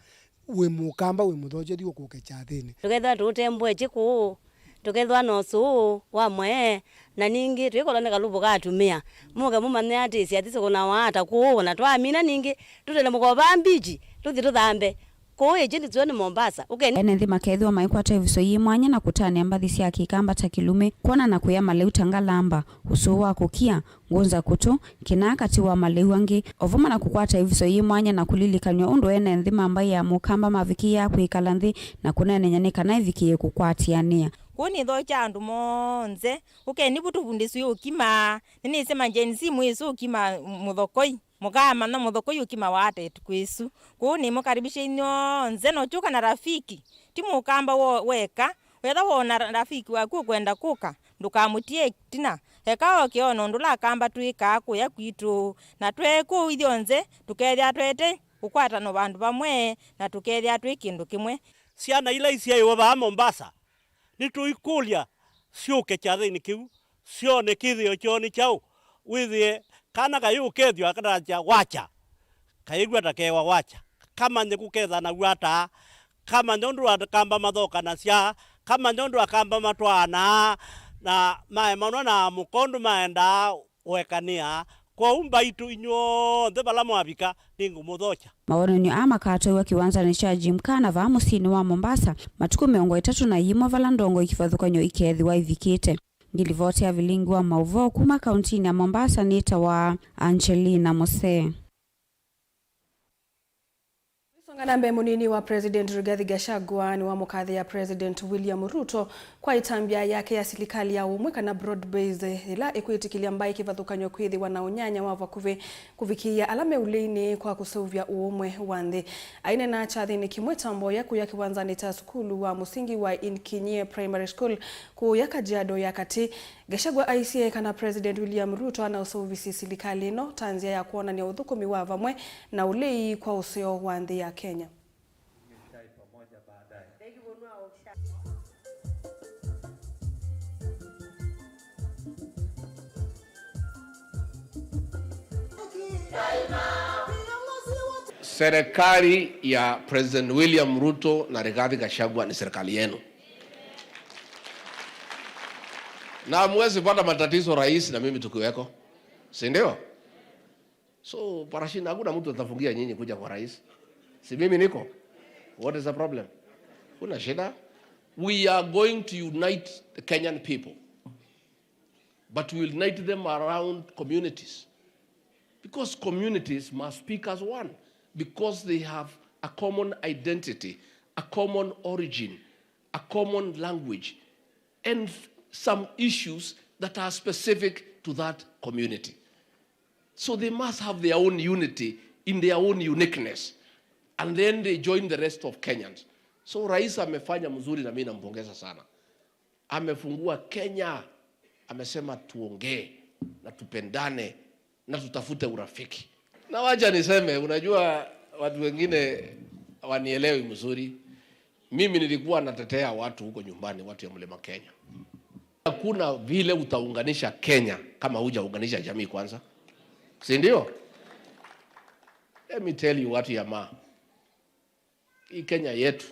we muthoje diwo kuke chathini tukethwa tutembwe chiku tukethwa nosu wamwe na ningi twikolone kalubu gatumia muge mumane ati siatise kuna wata kuona twamina ningi tutele mukoba mbiji tuthi tuthambe koe jindi tuone Mombasa ene nthi makethwa maikwata iviso yi mwanya na kutania mbathi cia kikamba ta kilume kuona na kuya maleu tangalamba usu wa kukia ngunza kutu kinakati wa maleu angi ovuma na kukwata iviso yi mwanya na kulilikanyo undu ene nthi mamba ya mukamba mavikia kuikala nthi na kunene nyanika na ivikie kukwatiania kuni tho chandu monze ukeni butubundisi ukima nini sema jensi mwisu ukima muthokoi mukama na muthokoi ukima wate tukwisu kuni mukaribisha inyo nze no chuka na rafiki timu ukamba weka wetha wona rafiki waku kwenda kuka ndukamutie tina heka okiono ndula kamba tuika kuya kwitu na tweku ithio nze tukethia twete ukwata no bandu bamwe na tukethia twikindu kimwe ciana ila iciaiwa ba Mombasa nituikulia ciuke chathini kiu cione kithio choni chau withie kana kayu kethio akadaja wacha kaigwa takewa wacha kama nyekuketha na gwata kama ndondu akamba mathoka na cia kama ndondu akamba matwana na mae manwa na mukondu maenda wekania kwa umba itu inyo nthe bala mwabika ningu muthocha maonenyo amakato wa kiwanza cha Gymkhana va musini wa Mombasa matuku 31 vala ndongo ikivathukanyo ikethiwa ivikite ngilivoti ya vilingi wa mauvo kuma kauntini ya Mombasa nita wa Angelina Mose. Ngambe munini wa President Rigathi Gachagua ni wa mukathi ya President William Ruto kwa itambia yake ya serikali ya umwe kana broad base ila ekwitikilia mbai kivathukanyo kwithi wanaonyanya wava kuvikia alame uleini kwa kusuvya umwe wande aine na chathini kimwe tambo ya kuya kiwanzani ta skulu wa musingi wa Inkinyie Primary School kuya Kajiado ya kati Gachagua ICA kana President William Ruto ana usuvisi serikali no tanzia ya kuona ni uthukumi wa vamwe na ulei kwa usio wande ya Kenya. Serikali ya President William Ruto na Rigathi Gachagua ni serikali yenu. Na mwezi pata matatizo rais na mimi tukiweko. Si ndio? So parashina hakuna mtu atafungia nyinyi kuja kwa rais. Si mimi niko. What is the problem? Kuna shida? We are going to unite the Kenyan people. But we will unite them around communities. Because communities must speak as one. Because they have a common identity, a common origin, a common language, and some issues that are specific to that community. So they must have their own unity in their own uniqueness. And then they join the rest of Kenyans. So rais amefanya mzuri na mimi nampongeza sana. Amefungua Kenya, amesema tuongee na tupendane na tutafute urafiki. Na wacha niseme, unajua watu wengine wanielewi mzuri. Mimi nilikuwa natetea watu huko nyumbani, watu ya Mlima Kenya. Hakuna vile utaunganisha Kenya kama hujaunganisha jamii kwanza. Si ndio? Let me tell you watu ya maa. Hii Kenya yetu.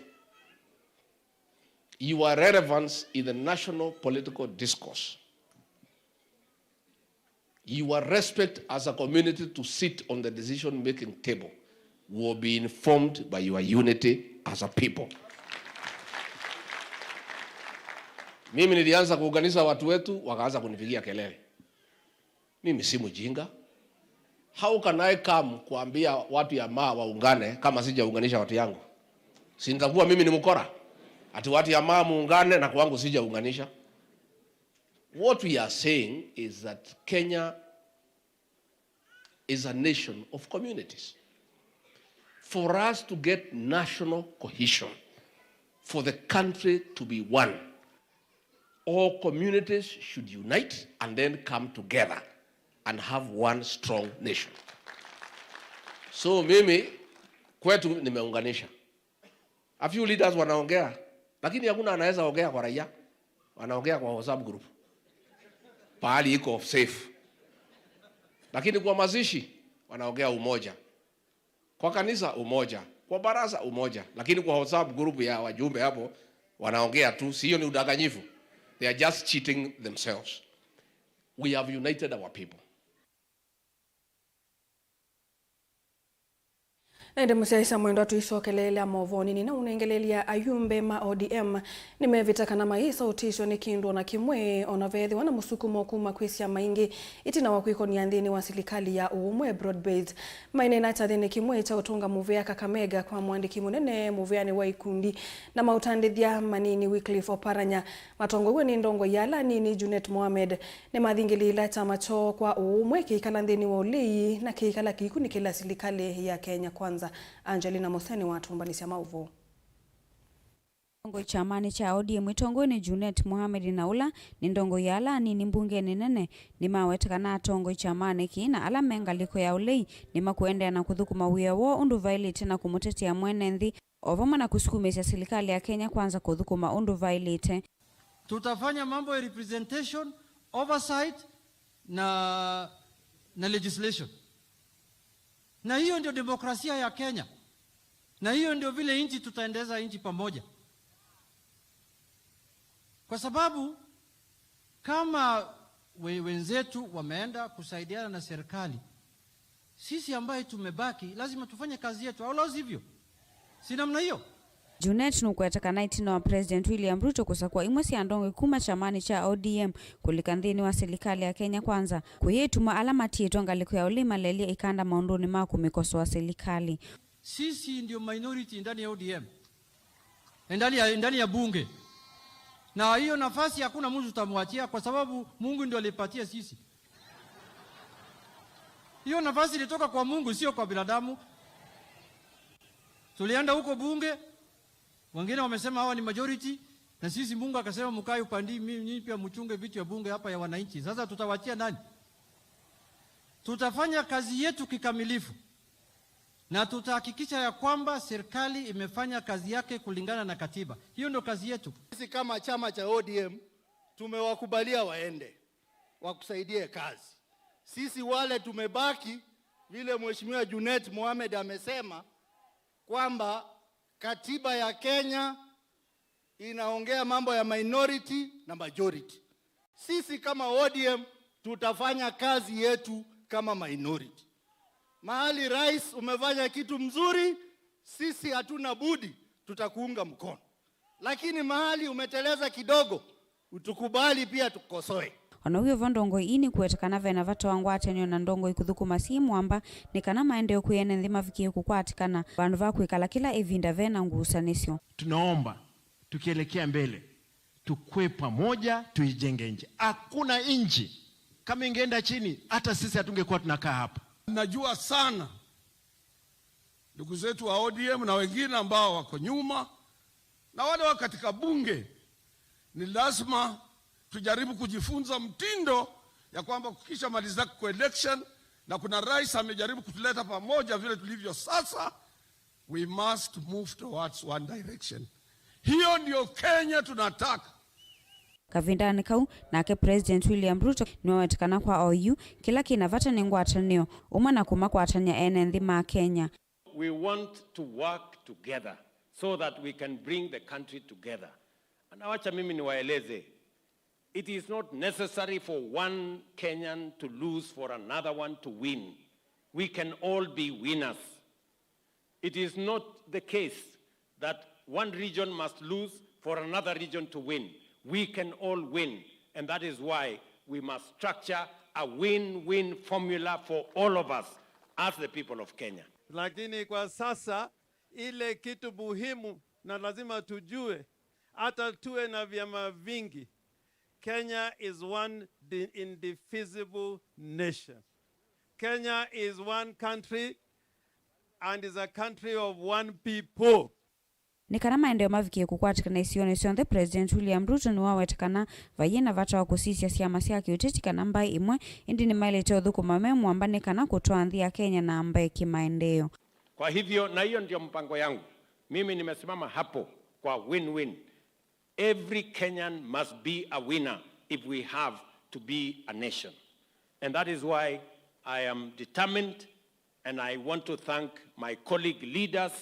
Your relevance in the national political discourse. Your respect as a community to sit on the decision-making table will be informed by your unity as a people. Mimi nilianza kuunganisha watu wetu, wakaanza kunipigia kelele. Mimi si mjinga. How can I come kuambia watu ya maa waungane kama sijaunganisha watu yangu? Si nitakuwa mimi ni mkora? Ati watu ya maa muungane na kwangu sijaunganisha? What we are saying is that Kenya is a nation of communities. For us to get national cohesion, for the country to be one, all communities should unite and then come together and have one strong nation. So mimi kwetu nimeunganisha. A few leaders wanaongea, lakini hakuna anaweza ongea kwa raia, wanaongea kwa WhatsApp group pahali iko safe. Lakini kwa mazishi wanaongea umoja, kwa kanisa umoja, kwa baraza umoja, lakini kwa WhatsApp group ya wajumbe hapo wanaongea tu. Sio ni udanganyifu. They are just cheating themselves. We have united our people. Nende musiaisa mwendo atuisokelelea movoni na unaengelelia ayumbe ma ODM nimevitaka na maisa utisho ni Kindwo na Kimwe onavethi wana musukumo kuma kwisia maingi itina wakwiko ni andhini wa serikali ya Umwe Broad-Based maine na tathini Kimwe cha utunga muvea Kakamega kwa mwandiki munene muvea ni waikundi na mautandithia Manini Wycliffe Oparanya matongo ni ndongo yala nini Junet Mohamed ni mathingili ila chama cho kwa Umwe kiikala ndhini wa ulii na kiikala kikuni kila serikali ya Kenya Kwanza. Angelina Moseni watumbanisia mauvo. Ndongo chamani cha ODM itongoni Junet Mohamed naula ni ndongo yala ni mbunge nene ni mawetekana atongo chamani kina ala mengaliko ya ulei ni makuende na kuthukuma wiawo undu violate na kumutetea mwenenthi ovama na kusukumesha serikali ya Kenya Kwanza kuthukuma undu violate. Tutafanya mambo ya representation, oversight na legislation. Na hiyo ndio demokrasia ya Kenya. Na hiyo ndio vile nchi tutaendeza nchi pamoja. Kwa sababu kama wenzetu wameenda kusaidiana na serikali, sisi ambaye tumebaki lazima tufanye kazi yetu, au la sivyo? Si namna hiyo. Junet nukwetaka naitino wa President William Ruto kusakwa imwesi andongo kuma chamani cha ODM kulikandhini wa serikali ya Kenya Kwanza kuyetuma alama tietu angaliko ya ulima lelia ikanda maundoni maku mikoso wa serikali. Sisi ndio minority ndani ya ODM, ndani ya bunge, na hiyo nafasi hakuna mtu tutamwachia kwa sababu Mungu ndio alipatia sisi. Hiyo nafasi ilitoka kwa Mungu, sio kwa binadamu. Tulienda huko bunge, wengine wamesema hawa ni majority, na sisi Mungu akasema mkae upandi, mimi pia mchunge vitu ya bunge hapa ya wananchi. Sasa tutawachia nani? Tutafanya kazi yetu kikamilifu na tutahakikisha ya kwamba serikali imefanya kazi yake kulingana na katiba. Hiyo ndio kazi yetu. Sisi kama chama cha ODM tumewakubalia waende wakusaidie kazi. Sisi wale tumebaki, vile Mheshimiwa Junet Mohamed amesema kwamba katiba ya Kenya inaongea mambo ya minority na majority. Sisi kama ODM tutafanya kazi yetu kama minority. Mahali rais umefanya kitu mzuri, sisi hatuna budi, tutakuunga mkono. Lakini mahali umeteleza kidogo, utukubali pia tukosoe. Onawio vandongo ini kuetakana vena vato wangu atenyo na ndongo ikuthukuma simu amba ni kana maendeo kuyene nthima vikie kukwatikana vandu vakuikala kila evinda vena nguusanisyo. Tunaomba tukielekea mbele tukue pamoja, tuijenge nchi. Hakuna nchi kama ingeenda chini hata sisi hatungekuwa tunakaa hapa. Najua sana ndugu zetu wa ODM na wengine ambao wako nyuma na wale wa katika bunge, ni lazima tujaribu kujifunza mtindo ya kwamba kukisha maliza kwa election na kuna rais amejaribu kutuleta pamoja vile tulivyo sasa, we must move towards one direction. Hiyo ndio Kenya tunataka. Kavindani kau nake President William Ruto niwawetekana kwa OU kila kinavata ni ngwatanio uma na kuma kwatanya ene nthima Kenya. We want to work together so that we can bring the country together. Anawacha mimi niwaeleze, it is not necessary for one Kenyan to lose for another one to win. We can all be winners. It is not the case that one region must lose for another region to win. We can all win, and that is why we must structure a win-win formula for all of us as the people of Kenya. Lakini kwa sasa ile kitu muhimu na lazima tujue, hata tuwe na vyama vingi, Kenya is one indivisible nation. Kenya is one country and is a country of one people. Nikana maendeo mavikie kukwatikana isione sionde President William Ruto ni wawetekana vayena vata wa kusisia siama siya kiutetika na ambaye imwe indi ni mailete udhukuma memu ambane kana kutoa nthi ya Kenya na ambaye kimaendeo. Kwa hivyo na hiyo ndio mpango yangu. Mimi nimesimama hapo kwa win-win. Every Kenyan must be a winner if we have to be a nation. And that is why I am determined, and I want to thank my colleague leaders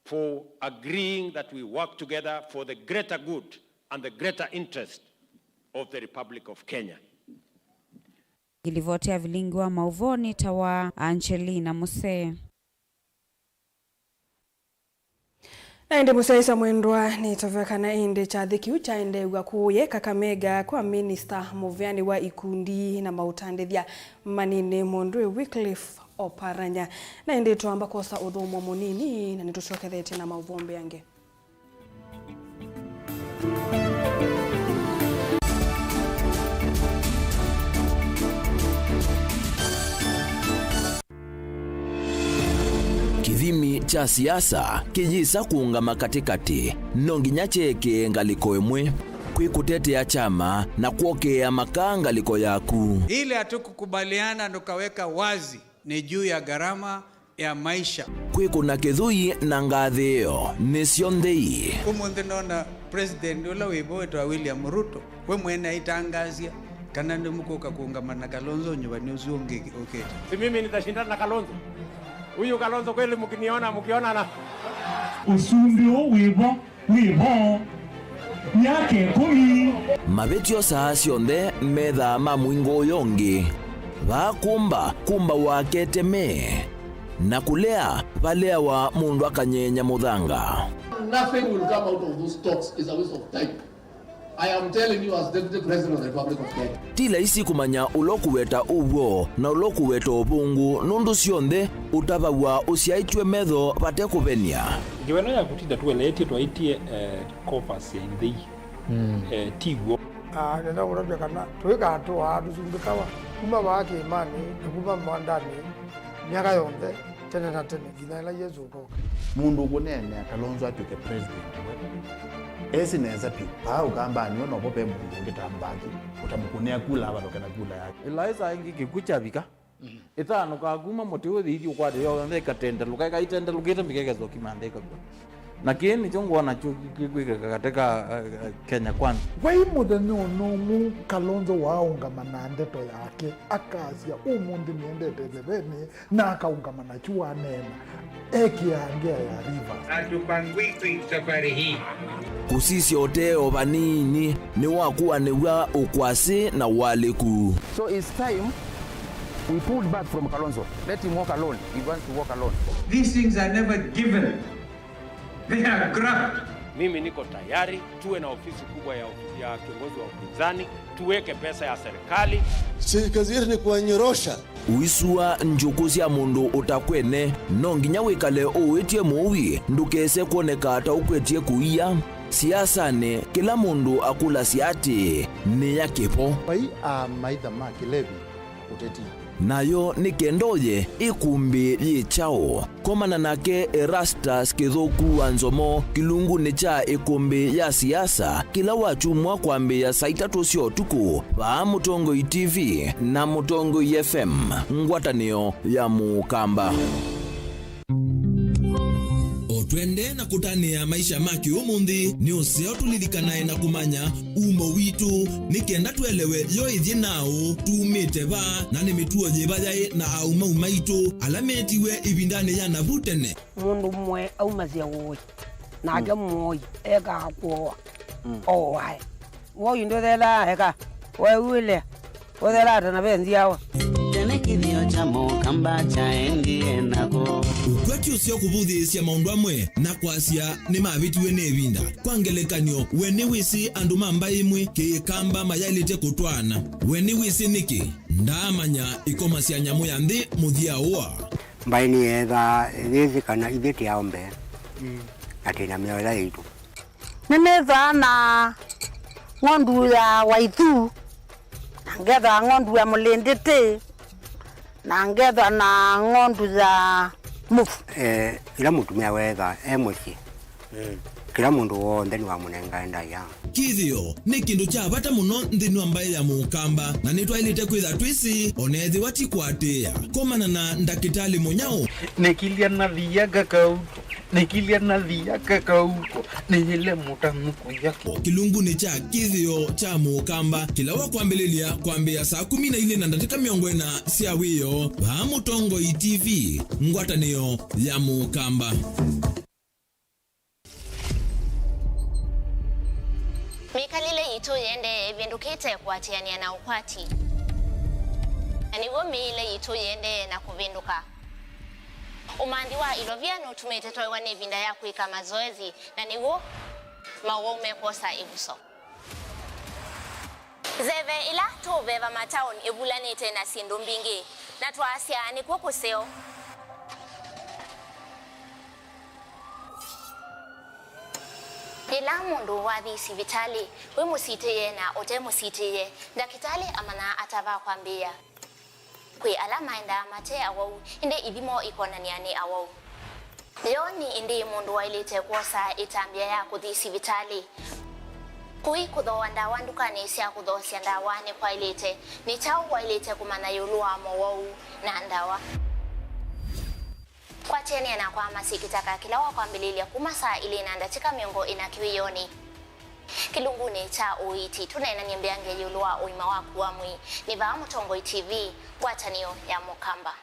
for agreeing that we work together for the greater good and the greater interest of the Republic of Kenya. Gilivotea vilingwa mauvoni tawa Angelina Muse. Naende Musaisa Mwendwa ni tovekana inde chathiki uchaende ugakuye Kakamega kwa Minister Muvyani wa ikundi na mautandithia manine Mondwe Wycliffe Oparanya. Naende tuamba kosa udhumo munini na nitushokethete na mauvombe yange. Kithimi cha siasa kijisa kuungama katikati nonginya cheke ngaliko emwe kwikutetea chama na kuokea makangaliko yaku. Ile hatukukubaliana ndokaweka wazi ni juu ya gharama ya maisha. Kwikuna kithui na ngathio nisio nthei. Umuthi nona president ula wiboetwa William Ruto we mwene itangazia kana ndimukuka kuungama na Kalonzo nyumbani usiongeke. Okay. Si mimi nitashindana na Kalonzo. Huyu Kalonzo kweli mkiona na usumbio wibo yake kumi. Mabetio saa sionthe metha mamwingo yongi kumba wakete me na kulea balea wa mundu akanyenya muthanga. Nothing will come out of those talks. Is a waste of time. I am telling you as Deputy President of the Republic of Kenya. Tila isi kumanya ulokuweta uwo na ulokuweta ubungu nundu sionthe utabawa usiaitwe metho bate kubenia. Giweno ya kutida tuweleti tuwaitie kopas ya indhi tigo. Nena urabia kana tuweka atoa dusumbikawa kuma wake imani kuma mwandani miaka yonde tena na tena ginaela Yesu koka mundu kunene Kalonzo atuke president esi neza pi pa ugamba niyo no bobe mundu ngitambaki utamukunea kula abalokana kula yake ilaisa ingi kikucha bika itano kaguma motiwe thidi ukwade yo ndeka tenda lukaika itenda lukita mikegezo kimandeka na kini chongo na chukwika katika Kenya kwanza wai mutheni unumu Kalonzo waungama na ndeto yake akazia umundi niendete thebeni na akaungama na chua nena ekiangea ya Rivers. Atupangwiki safari hii kusisi oteo banini ni wakuwa ni wa ukwasi na waliku. So it's time we pull back from Kalonzo. Let him walk alone. He wants to walk alone. These things are never given. They are grabbed. Mimi niko tayari tuwe na ofisi kubwa ya kiongozi wa upinzani, tuweke pesa ya serikali. Kazi yetu ni kuwanyorosha. Uisua njukuzi ya mundu utakwene nonginya wikale uwitie muwi ndukese kuoneka ata ukwetie kuia siasane kila mundu akula siati ni ya kipo pai maitha ma kilevi uteti nayo ni kendoye ikumbi yichao komana nake Erastus Kithuku wa Nzomo kilungu ni cha ikumbi ya siasa kila wachumwa kwambia saa 3 cia utuku ba Mutongoi TV na Mutongoi FM ngwatanio ya Mukamba. Twende na kutania maisha maki umundi ni useo tulirikanae na kumanya umo witu nikenda tuelewe yo ithie nao tumite ba na ni mituo jebajai na auma umaitu alametiwe ibindane ya nabutene mundu mwe aumazia woi na age moi ega kwa wai woi ndo thela ega wai wile othela na benzi yawa kithio cha Mukamba chaendie nako ukwati usio kubudhisia maundu amwe na kwasia ni mabitiwe nebinda kwangelekanyo weni wisi andu mamba imwe ke kamba mayalite kutwana weni wisi niki ndamanya ikomasia nyamu ya nthi muthia wa mbaini etha thithi kana ithiti aombe atina miola itu nenetha na ngondu ya waithu ngetha ngondu ya mulinditi na ngetha na ngondu za mufu ila mutumia wetha emwiki kila mundu wothe ni wa munenga enda ya kithio ni kindu cha bata muno nthini wa mbae ya Mukamba na nitwailite kwitha twisi onethi watikwatia komana na ndakitali munyao nekilia na thiaga kau nikilia na thia kaka huko nile mutanuko yako kilungu ni cha kithio cha mukamba kila wa kwambia saa 12 na dakika 40 cia wiyo ba Mutongo TV ngwatanio ya mukamba. Mikalile itu yende vindukite kuatiania na ukwati. Anigo mile itu yende na kuvinduka. Umandi wa iloviano tumetetwa wane vinda ya kuika mazoezi na nigo mawome kosa ibuso. Zeve ila toveva mataon ibulanite na sindumbingi na tuasia ni kokoseo. Ila mundu wathi sivitali we musiteye na ote musiteye dakitali amana atava kwambia kwi alama enda mate awau inde idimo ikonaniani awau leoni indi mundu wailite kosa itambia ya kuthi sivitali kui kudhoanda wandukani sia kudhosia ndawane kwa ilite ni chao wailite kumana yulua mowau na ndawa kwa cheni na kwa masikitaka kila wakwambililia kumasa ili inaandachika miongo inakiwiyoni kilunguni cha uiti tunaina niambiange yulua uima waku wa mwi ni ba Mutongo TV watanio ya mukamba.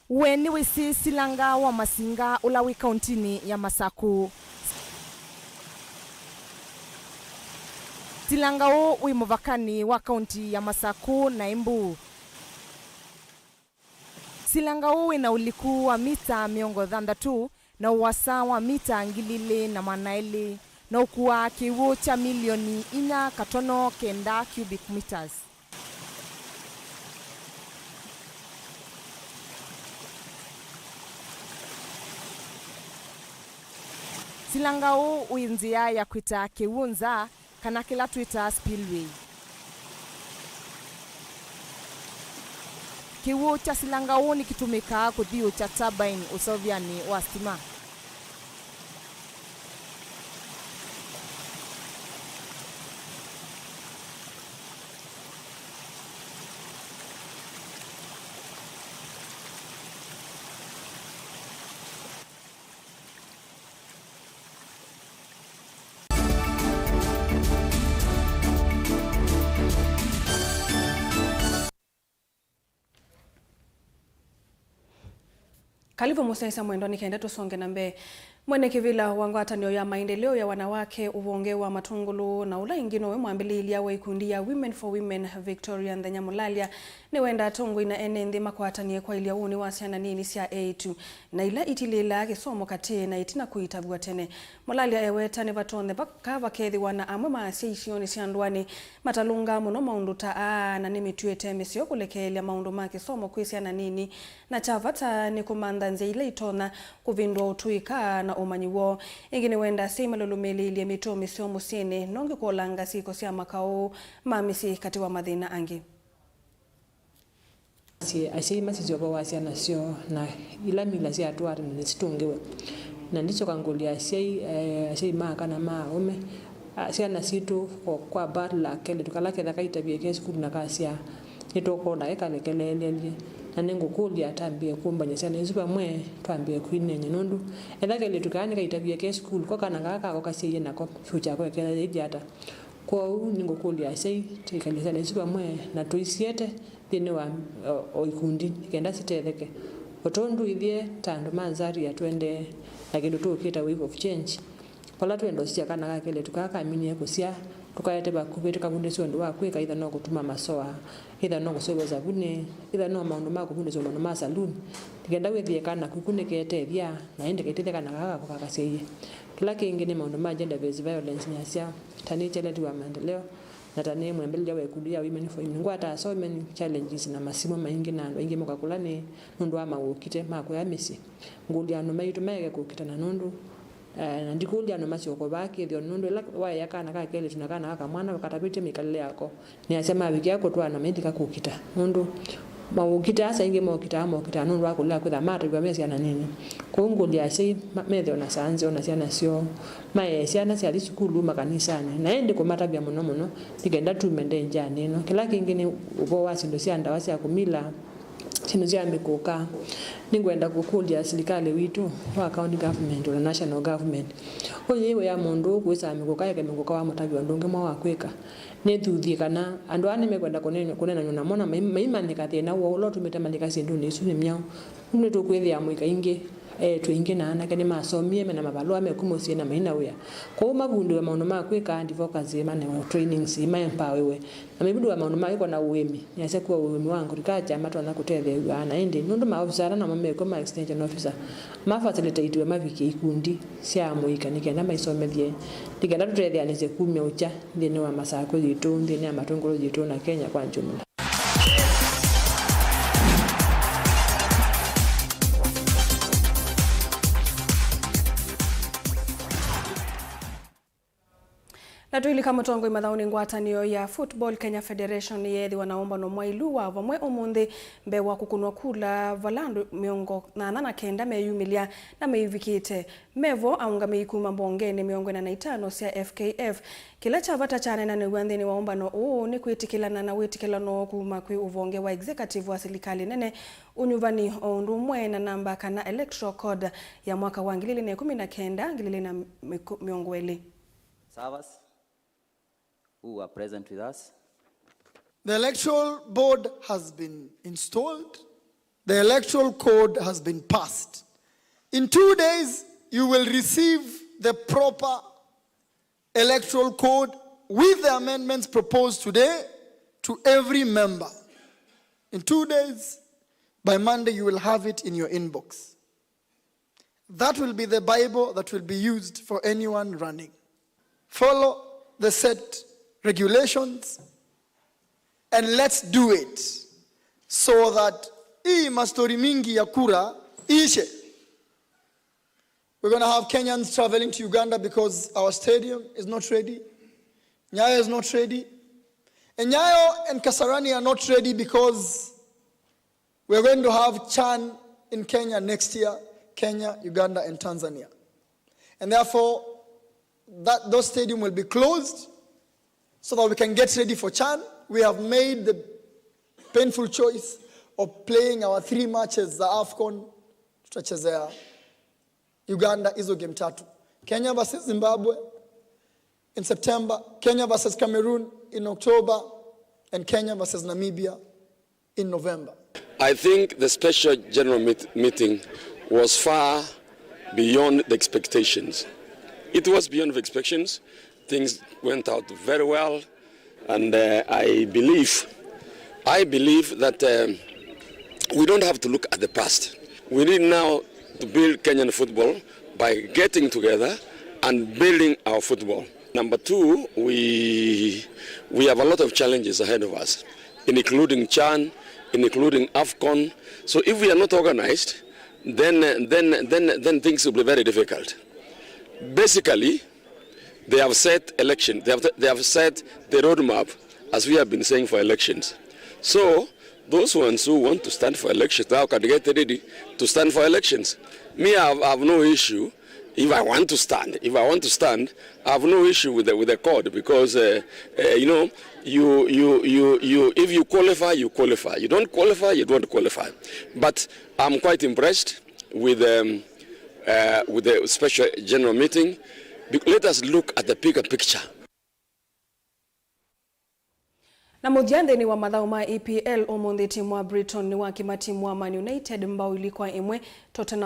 Weni wisi Silanga wa Masinga ulawi kauntini ya Masaku. Silanga u wimuvakani wa kaunti ya Masaku na Embu. Silanga u ina uliku wa mita 300 na uwasa wa mita 2,400 na ukuwa kiwu cha milioni 4.9 cubic meters. Silanga u uinzia ya kuita kiwunza kana kila Twitter spillway. Kiwu cha Silanga u ni kitumika kuthiu cha turbine usoviani wa stima. Kalivo Musesa mwendoni kenda tusonge na mbe mwene kivila wangwatanio ya maendeleo ya wanawake uvonge wa Matungulu na ula ingino we mwambililia wa ikundi ya Women for Women Victoria Ndenya Mulalia ni wenda tongu ina ene ndima kwa atanie kwa ilia uni wasiana nini siya A2 na ila itilila kisomo kate na itina kuitavua tene Mulalia eweta ne vatonde bakava kethi wana amwe maasi isioni sianduani matalunga muno maunduta na nimi tuete mesio kulekelia maundu make somo kuisiana nini na chavata ni kumanda nze ile itona kuvindwa utuika na umanyiwo ingine wenda sima lulumeli ile mito misio musine nongi kolanga siko sia makao mamisi katiwa madhina angi asi masizio kwa wasiana sio na ila mila si atuari nisitungiwe na ndicho kangulia asi maka na maome asiana situ kwa batla kele tukalake dakaita kesi kuna kasia itoko na ekalekelele na nengo kulia tambie kumbanya sana izuba mwe twambie kwinenye nundu elakele tukani kaitabia ke school kwa kana kaka okasiye nako future kwa kela ijata kwa ningo kulia sei tikalisa na izuba mwe na tuisiete thini wa oikundi kenda sitetheke otondu ithie tandu manzari ya twende na kindu tukita wave of change pala twendo cia kana kakele tukaka minie kusia tukayete bakubete kabundesyo ndo wakweka ida no kutuma masoa ida no kusobeza bune ida no maundu mako bundezo maundu ma saloon tigenda wethie kana kukunekete thia na ende ketete kana kaka kukakaseye kila kingine maundu ma gender based violence nyasia tani cheleti wa maendeleo na tane mwembele ya wekudia women for women ngwata so many challenges na masimo maingi na ingi mukakula ni nundu ama ukite mako ya misi nguli anu maitu mege kukita na nundu na ndikulia no machoko baki thio nundu la wa yakana ka kele tunakana aka mwana ukatabite mikalele yako ni asema wiki yako tu ana medika kukita nundu mawukita asa ingi mawukita nundu akula kwa mata kwa mesi ana nini kungulia sei medho na sanze ona siana sio mae siana sia lisukulu makanisani na ende ko mata bya muno tikenda tu mende njani no kila kingine ubo wasi ndo sia ndawasi akumila sinuzia mikoka ningwenda kukulia serikali witu wa county government na national government oyewe ya mundu kwisa mikoka yake mikoka wa mutabi ndonge mwa wakweka ne thuthie kana andu ane mekwenda kunena nyona mona maimanika thina wo lo tumete malika sindu ni isu myao nne to kwethia mwika ingi twingi na ana kene masomie mena mabalwa mekumosie na maina wea ko magundu maono makwika advocacy mane training si empower na mebudu wa maono maiko na uwemi ni ase kwa uwemi wangu rikaja mato na kutethia ana indi nundu maofisara na mameko ma extension officer ma facilitate we maviki ikundi sia muika nikenda maisomethie nikenda tutethia ni sekumia ucha ndine wa masako yitu ndine amatongolo yitu na Kenya kwa jumla. Na tuili kama tongo imathauni ngwatanio ya Football Kenya Federation yethi wanaomba no mwailu wa vamwe umuthi mbe wa kukunwa kula valandu miongo na nana kenda meyumilia na meivikite mevo aunga meikuma mbongeni miongo na 5 cia FKF kila chavata chane na nwanthini waomba no ni kwitikilana na witikilano kuma kwi uvonge wa executive wa serikali nene unyuvani ondu mwe na namba kana electoral code ya mwaka wa 2019 2020 Savas who are present with us. The electoral board has been installed. The electoral code has been passed. In 2 days, you will receive the proper electoral code with the amendments proposed today to every member. In 2 days, by Monday, you will have it in your inbox. That will be the Bible that will be used for anyone running. Follow the set regulations and let's do it so that hii mastori mingi ya kura ishe. We're going to have Kenyans traveling to Uganda because our stadium is not ready. Nyayo is not ready. And Nyayo and Kasarani are not ready because we're going to have CHAN in Kenya next year. Kenya, Uganda, and Tanzania. And therefore, those stadiums will be closed so that we can get ready for CHAN. We have made the painful choice of playing our 3 matches, the AFCON, tutachezea Uganda, hizo game 3. Kenya versus Zimbabwe in September, Kenya versus Cameroon in October, and Kenya versus Namibia in November. I think the special general meeting was far beyond the expectations. It was beyond the expectations. Things went out very well, and I believe that we don't have to look at the past. We need now to build Kenyan football by getting together and building our football. Number 2, we have a lot of challenges ahead of us, including CHAN, including AFCON. So if we are not organized, then things will be very difficult. Basically, they have set election. They have set the roadmap, as we have been saying, for elections. So those ones who want to stand for elections now can get ready to stand for elections. Me, I have no issue if I want to stand. If I want to stand, I have no issue with the code because you know, if you qualify, you qualify. You don't qualify, you don't qualify. But I'm quite impressed with the special general meeting. Let us look at the bigger picture. Na muthianthini wa mathau ma EPL umuthi timu wa Brighton ni wa kimatimu wa Man United mbao ilikuwa imwe Tottenham